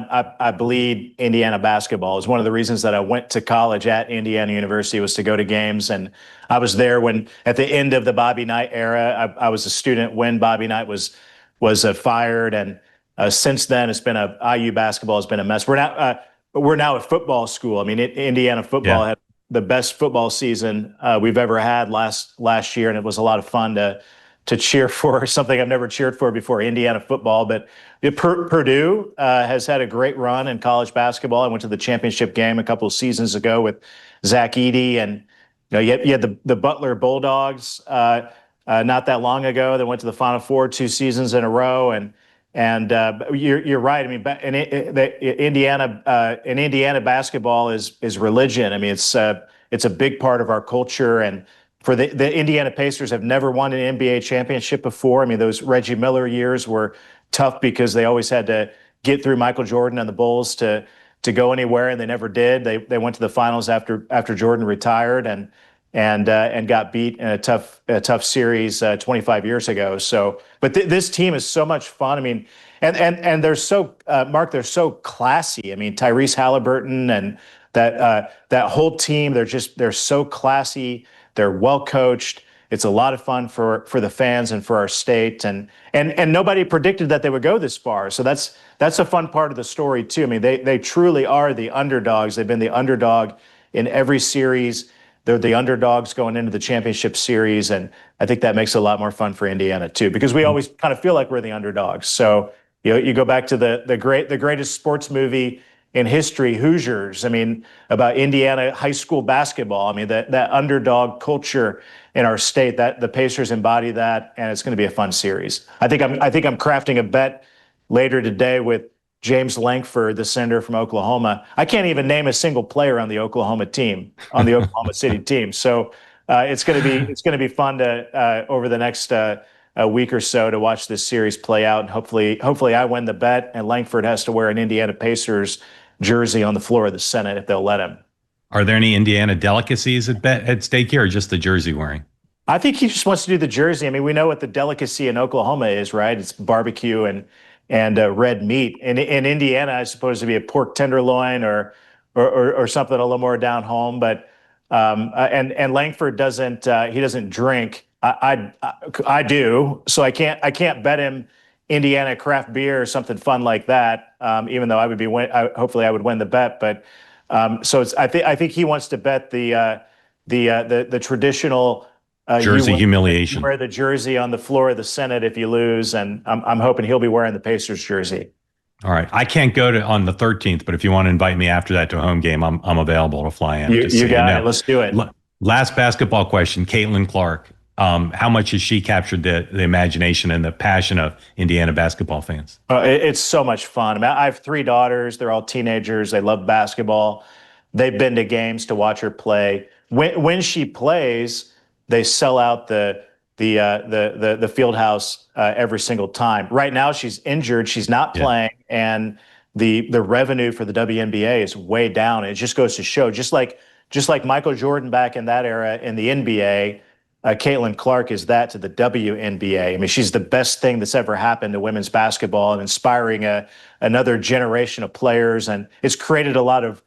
Speaker 11: I bleed Indiana basketball. It was one of the reasons that I went to college at Indiana University was to go to games, and I was there when at the end of the Bobby Knight era. I was a student when Bobby Knight was fired, and since then it's been IU basketball has been a mess. We're now a football school. I mean, Indiana football had the best football season we've ever had last year, and it was a lot of fun to cheer for something I've never cheered for before, Indiana football. But Purdue has had a great run in college basketball. I went to the championship game a couple of seasons ago with Zach Edey, and you had the Butler Bulldogs not that long ago that went to the Final Four 2 seasons in a row, and you're right. I mean, Indiana basketball is religion. I mean, it's a big part of our culture, and for the Indiana Pacers have never won an NBA championship before. I mean, those Reggie Miller years were tough because they always had to get through Michael Jordan and the Bulls to go anywhere, and they never did. They went to the finals after Jordan retired and got beat in a tough series 25 years ago. So, but this team is so much fun. I mean, and they're so Mark, they're so classy. I mean, Tyrese Halliburton and that whole team, they're so classy. They're well coached. It's a lot of fun for the fans and for our state, and nobody predicted that they would go this far. So that's a fun part of the story too. I mean, they truly are the underdogs. They've been the underdog in every series. They're the underdogs going into the championship series, and I think that makes it a lot more fun for Indiana too, because we always kind of feel like we're the underdogs. So you go back to the greatest sports movie in history, Hoosiers. I mean, about Indiana high school basketball. I mean, that underdog culture in our state, that the Pacers embody that, and it's going to be a fun series. I think I'm crafting a bet later today with James Langford, the senator from Oklahoma. I can't even name a single player on the Oklahoma team, on the Oklahoma City team. So it's going to be fun to over the next a week or so to watch this series play out. And hopefully I win the bet, and Langford has to wear an Indiana Pacers jersey on the floor of the Senate if they'll let him.
Speaker 1: Are there any Indiana delicacies at stake here, or just the jersey wearing?
Speaker 11: I think he just wants to do the jersey. I mean, we know what the delicacy in Oklahoma is, right? It's barbecue and red meat. In Indiana, I suppose it'd be a pork tenderloin or something a little more down home. But and Langford doesn't drink. I do, so I can't bet him Indiana craft beer or something fun like that. Even though hopefully I would win the bet. But so I think he wants to bet the traditional.
Speaker 1: Jersey humiliation.
Speaker 11: Wear the jersey on the floor of the Senate if you lose, and I'm hoping he'll be wearing the Pacers jersey.
Speaker 1: All right, I can't go on the 13th, but if you want to invite me after that to a home game, I'm available to fly in.
Speaker 11: You got it. Let's do it.
Speaker 1: Last basketball question: Caitlin Clark. How much has she captured the imagination and the passion of Indiana basketball fans?
Speaker 11: It's so much fun. I mean, I have 3 daughters. They're all teenagers. They love basketball. They've been to games to watch her play. When she plays, they sell out the field house every single time. Right now, she's injured. She's not playing, and the revenue for the WNBA is way down. It just goes to show, just like Michael Jordan back in that era in the NBA, Caitlin Clark is that to the WNBA. I mean, she's the best thing that's ever happened to women's basketball and inspiring another generation of players. And it's created a lot of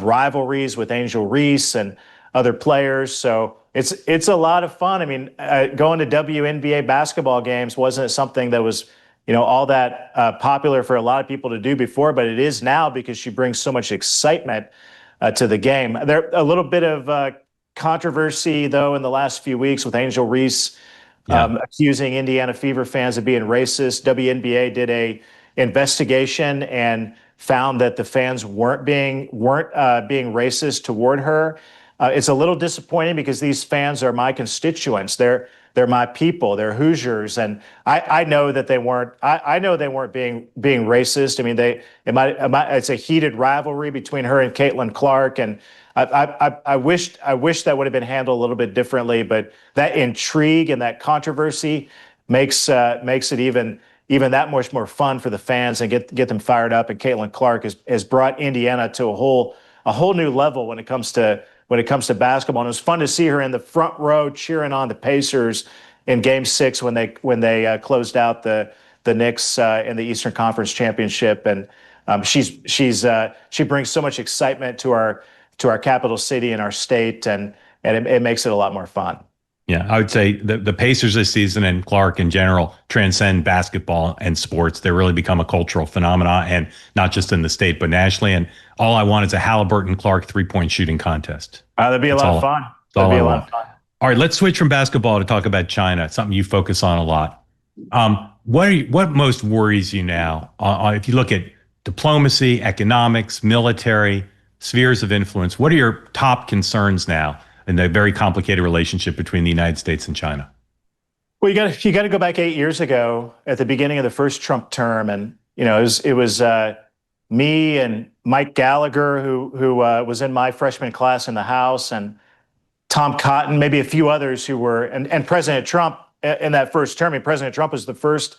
Speaker 11: rivalries with Angel Reese and other players. So it's a lot of fun. I mean, going to WNBA basketball games wasn't something that was, all that popular for a lot of people to do before, but it is now because she brings so much excitement to the game. There a little bit of controversy, though, in the last few weeks with Angel Reese accusing Indiana Fever fans of being racist. WNBA did a investigation and found that the fans weren't being racist toward her. It's a little disappointing because these fans are my constituents. They're my people. They're Hoosiers, and I know that they weren't. I know they weren't being racist. I mean, it's a heated rivalry between her and Caitlin Clark, and I wish that would have been handled a little bit differently. But that intrigue and that controversy makes it even that much more fun for the fans and get them fired up. And Caitlin Clark has brought Indiana to a whole new level when it comes to basketball. And it was fun to see her in the front row cheering on the Pacers in Game 6 when they closed out the Knicks in the Eastern Conference Championship. And she brings so much excitement to our capital city and our state, and it makes it a lot more fun.
Speaker 1: Yeah, I would say the Pacers this season and Clark in general transcend basketball and sports. They really become a cultural phenomenon, and not just in the state, but nationally. And all I want is a Halliburton-Clark three-point shooting contest.
Speaker 11: That'd be a lot of fun. That'd be a lot of fun.
Speaker 1: All right, let's switch from basketball to talk about China, something you focus on a lot. What most worries you now? If you look at diplomacy, economics, military, spheres of influence, what are your top concerns now in the very complicated relationship between the United States and China?
Speaker 11: Well, you got to go back 8 years ago at the beginning of the first Trump term, and it was me and Mike Gallagher, who was in my freshman class in the House, and Tom Cotton, maybe a few others who were, and President Trump in that first term. I mean, President Trump was the first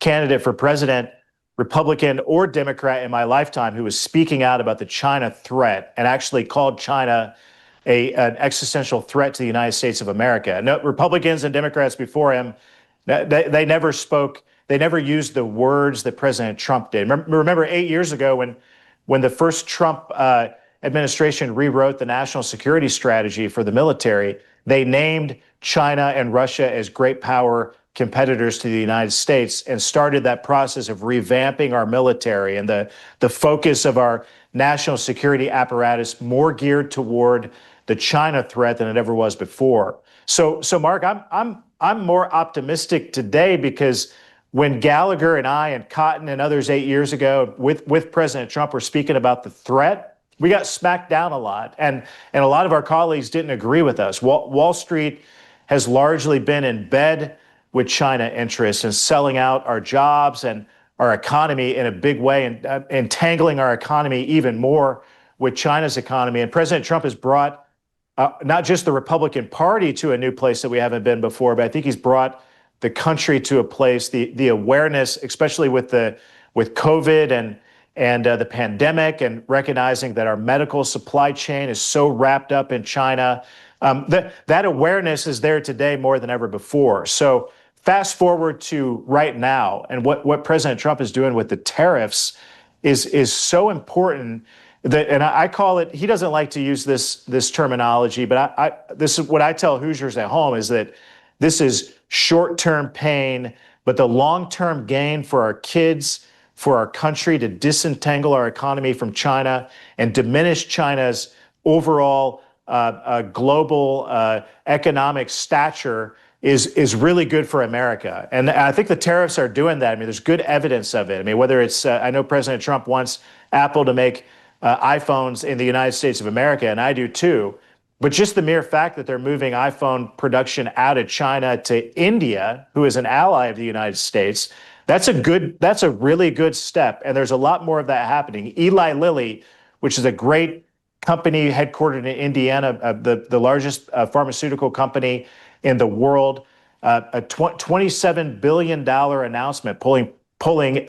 Speaker 11: candidate for president, Republican or Democrat, in my lifetime who was speaking out about the China threat and actually called China an existential threat to the United States of America. No, Republicans and Democrats before him, they never spoke. They never used the words that President Trump did. Remember 8 years ago when the first Trump administration rewrote the national security strategy for the military, they named China and Russia as great power competitors to the United States and started that process of revamping our military and the focus of our national security apparatus more geared toward the China threat than it ever was before. So Mark, I'm more optimistic today because when Gallagher and I and Cotton and others 8 years ago with President Trump were speaking about the threat, we got smacked down a lot. And a lot of our colleagues didn't agree with us. Wall Street has largely been in bed with China interests and selling out our jobs and our economy in a big way and entangling our economy even more with China's economy. And President Trump has brought not just the Republican Party to a new place that we haven't been before, but I think he's brought the country to a place, the awareness, especially with COVID and the pandemic, and recognizing that our medical supply chain is so wrapped up in China. That awareness is there today more than ever before. So fast forward to right now, and what President Trump is doing with the tariffs is so important that, and I call it, he doesn't like to use this terminology, but this is what I tell Hoosiers at home, is that this is short-term pain, but the long-term gain for our kids, for our country, to disentangle our economy from China and diminish China's overall global economic stature is really good for America. And I think the tariffs are doing that. I mean, there's good evidence of it. I mean, whether it's, I know President Trump wants Apple to make iPhones in the United States of America, and I do too. But just the mere fact that they're moving iPhone production out of China to India, who is an ally of the United States, that's a really good step. And there's a lot more of that happening. Eli Lilly, which is a great company headquartered in Indiana, the largest pharmaceutical company in the world, a $27 billion announcement pulling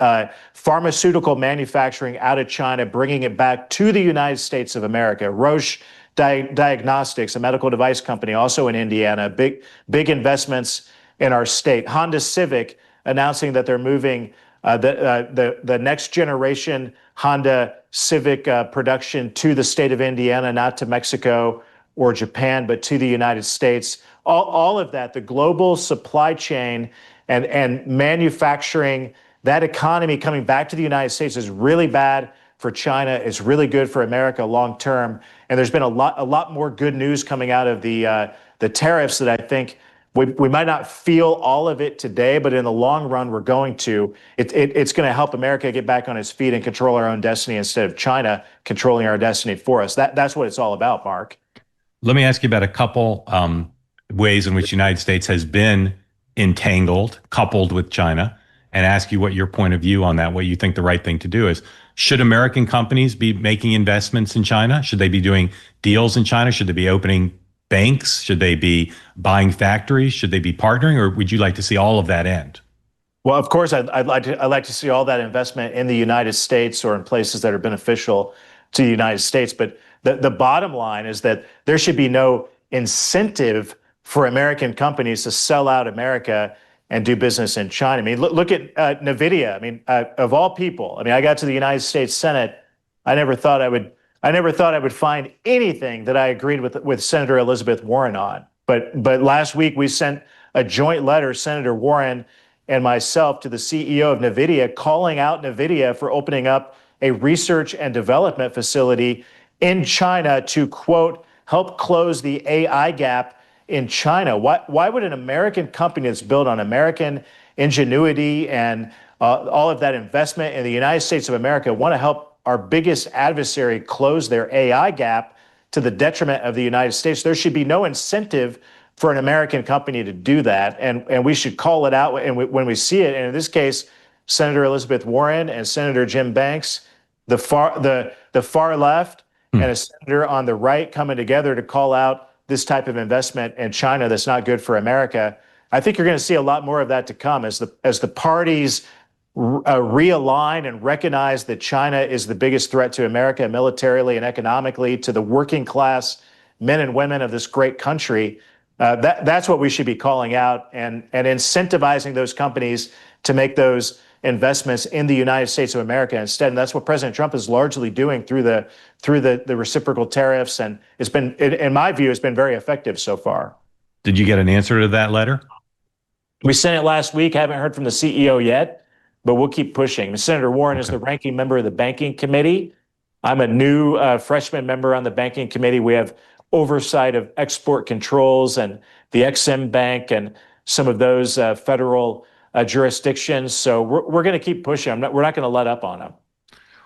Speaker 11: pharmaceutical manufacturing out of China, bringing it back to the United States of America. Roche Diagnostics, a medical device company, also in Indiana, big investments in our state. Honda Civic announcing that they're moving the next generation Honda Civic production to the state of Indiana, not to Mexico or Japan, but to the United States. All of that, the global supply chain and manufacturing, that economy coming back to the United States is really bad for China. It's really good for America long term. And there's been a lot more good news coming out of the tariffs that I think we might not feel all of it today, but in the long run, we're going to. It's going to help America get back on its feet and control our own destiny instead of China controlling our destiny for us. That's what it's all about, Mark.
Speaker 1: Let me ask you about a couple ways in which the United States has been entangled, coupled with China, and ask you what your point of view on that, what you think the right thing to do is. Should American companies be making investments in China? Should they be doing deals in China? Should they be opening banks? Should they be buying factories? Should they be partnering? Or would you like to see all of that end?
Speaker 11: Well, of course, I'd like to see all that investment in the United States or in places that are beneficial to the United States. But the bottom line is that there should be no incentive for American companies to sell out America and do business in China. I mean, look at NVIDIA. I mean, of all people, I mean, I got to the United States Senate. I never thought I would find anything that I agreed with Senator Elizabeth Warren on. But last week we sent a joint letter, Senator Warren and myself, to the CEO of NVIDIA, calling out NVIDIA for opening up a research and development facility in China to, quote, help close the AI gap in China. Why would an American company that's built on American ingenuity and all of that investment in the United States of America want to help our biggest adversary close their AI gap to the detriment of the United States? There should be no incentive for an American company to do that, and we should call it out when we see it. And in this case, Senator Elizabeth Warren and Senator Jim Banks, the far left, and a senator on the right coming together to call out this type of investment in China that's not good for America. I think you're going to see a lot more of that to come as the parties realign and recognize that China is the biggest threat to America militarily and economically, to the working class men and women of this great country. That's what we should be calling out and incentivizing those companies to make those investments in the United States of America instead. And that's what President Trump is largely doing through the reciprocal tariffs. And it's been, in my view, it's been very effective so far.
Speaker 1: Did you get an answer to that letter?
Speaker 11: We sent it last week. Haven't heard from the CEO yet, but we'll keep pushing. Senator Warren is the ranking member of the Banking Committee. I'm a new freshman member on the Banking Committee. We have oversight of export controls and the Exim Bank and some of those federal jurisdictions. So we're going to keep pushing. We're not going to let up on them.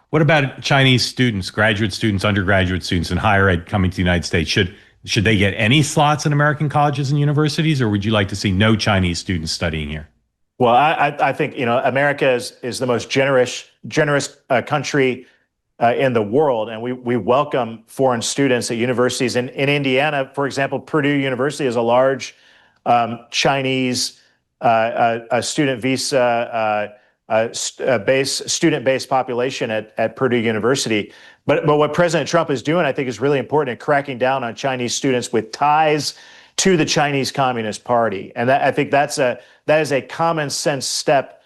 Speaker 1: What about Chinese students, graduate students, undergraduate students in higher ed coming to the United States? Should they get any slots in American colleges and universities, or would you like to see no Chinese students studying here?
Speaker 11: Well, I think, America is the most generous country in the world, and we welcome foreign students at universities. In Indiana, for example, Purdue University is a large Chinese a student visa student-based population at Purdue University. But what President Trump is doing, I think, is really important in cracking down on Chinese students with ties to the Chinese Communist Party. And I think that is a common sense step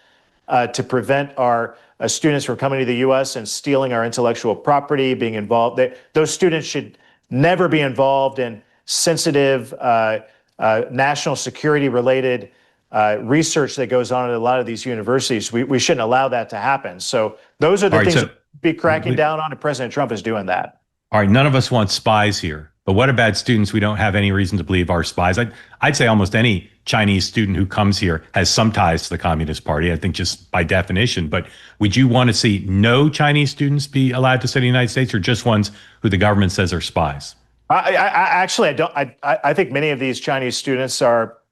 Speaker 11: to prevent our students from coming to the U.S. and stealing our intellectual property, being involved. Those students should never be involved in sensitive national security related research that goes on at a lot of these universities. We shouldn't allow that to happen. So those are the things to be cracking down on, and President Trump is doing that.
Speaker 1: All right, none of us want spies here, but what about students we don't have any reason to believe are spies? I'd say almost any Chinese student who comes here has some ties to the Communist Party, I think just by definition. But would you want to see no Chinese students be allowed to stay in the United States, or just ones who the government says are spies?
Speaker 11: I don't. I think many of these Chinese students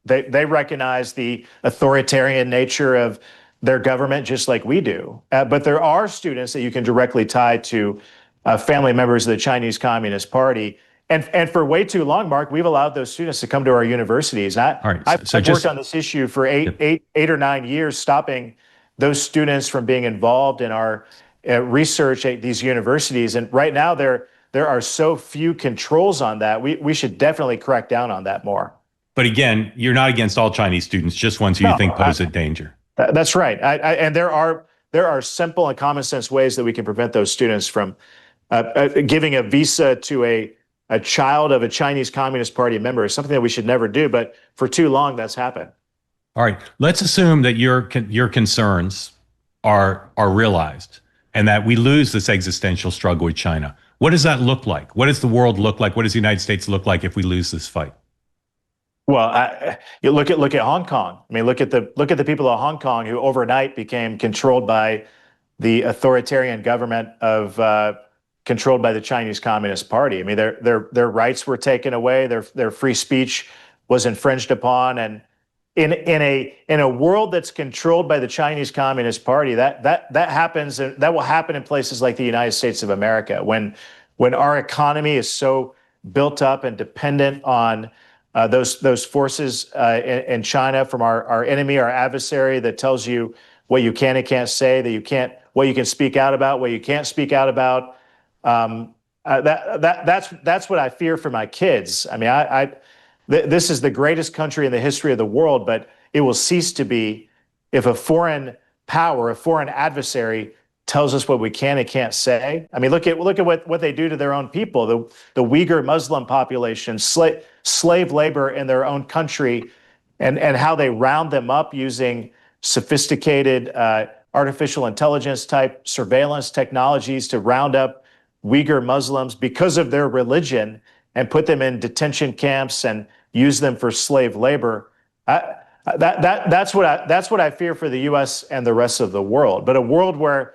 Speaker 11: they recognize the authoritarian nature of their government just like we do. But there are students that you can directly tie to family members of the Chinese Communist Party. And for way too long, Mark, we've allowed those students to come to our universities. I've worked on this issue for eight or 9 years, stopping those students from being involved in our research at these universities. And right now, there are so few controls on that. We should definitely crack down on that more.
Speaker 1: But again, you're not against all Chinese students, just ones who you think pose a danger.
Speaker 11: That's right. And there are simple and common sense ways that we can prevent those students from giving a visa to a child of a Chinese Communist Party member. Is something that we should never do, but for too long that's happened.
Speaker 1: All right, let's assume that your concerns are realized and that we lose this existential struggle with China. What does that look like? What does the world look like? What does the United States look like if we lose this fight?
Speaker 11: Well, you look at Hong Kong. I mean, look at the people of Hong Kong who overnight became controlled by the authoritarian government of controlled by the Chinese Communist Party. I mean, their rights were taken away. Their free speech was infringed upon, and in a world that's controlled by the Chinese Communist Party, that happens, and that will happen in places like the United States of America when our economy is so built up and dependent on those forces in China from our enemy, our adversary, that tells you what you can and can't say, what you can speak out about, what you can't speak out about. That's what I fear for my kids. I mean, this is the greatest country in the history of the world, but it will cease to be if a foreign power, a foreign adversary, tells us what we can and can't say. I mean, look at what they do to their own people. The Uyghur Muslim population, slave labor in their own country, and how they round them up using sophisticated artificial intelligence type surveillance technologies to round up Uyghur Muslims because of their religion and put them in detention camps and use them for slave labor. That's what I fear for the U.S. and the rest of the world. But a world where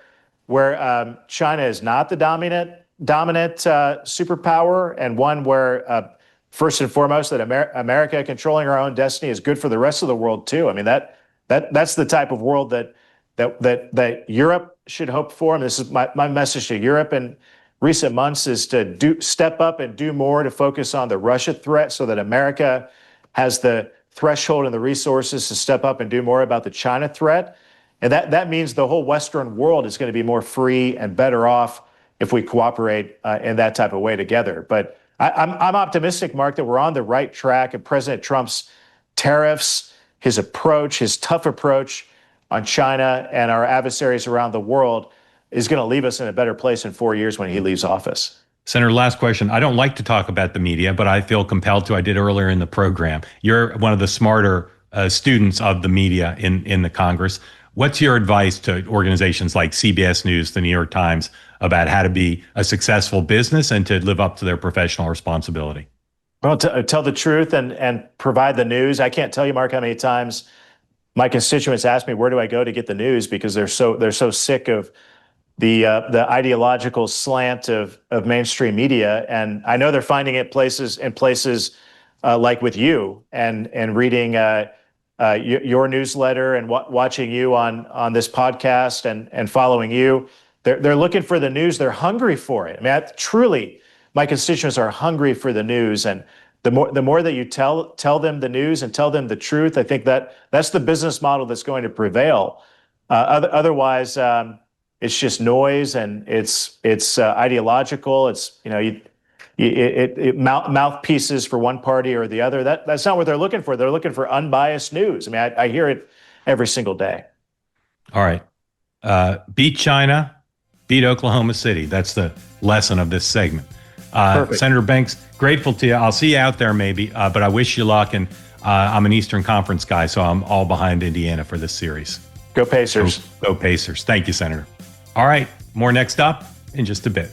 Speaker 11: China is not the dominant superpower, and one where first and foremost that America controlling our own destiny is good for the rest of the world too. I mean, that's the type of world that Europe should hope for. And this is my message to Europe in recent months, is to step up and do more to focus on the Russia threat, so that America has the threshold and the resources to step up and do more about the China threat. And that means the whole Western world is going to be more free and better off if we cooperate in that type of way together. But I'm optimistic, Mark, that we're on the right track, and President Trump's tariffs, his tough approach on China and our adversaries around the world, is going to leave us in a better place in 4 years when he leaves office.
Speaker 1: Senator, last question. I don't like to talk about the media, but I feel compelled to. I did earlier in the program. You're one of the smarter students of the media in the Congress. What's your advice to organizations like CBS News, the New York Times, about how to be a successful business and to live up to their professional responsibility?
Speaker 11: Well, tell the truth and provide the news. I can't tell you, Mark, how many times my constituents ask me, where do I go to get the news? Because they're so sick of the ideological slant of mainstream media. And I know they're finding it in places like with you and reading your newsletter and watching you on this podcast and following you. They're looking for the news. They're hungry for it. I mean, truly, my constituents are hungry for the news. And the more that you tell them the news and tell them the truth, I think that's the business model that's going to prevail. Otherwise, it's just noise, and it's ideological. It's mouthpieces for one party or the other. That's not what they're looking for. They're looking for unbiased news. I mean, I hear it every single day.
Speaker 1: All right. Beat China, beat Oklahoma City. That's the lesson of this segment. Senator Banks, grateful to you. I'll see you out there maybe, but I wish you luck. And I'm an Eastern Conference guy, so I'm all behind Indiana for this series.
Speaker 11: Go Pacers.
Speaker 1: Go Pacers. Thank you, Senator. All right. More next up in just a bit.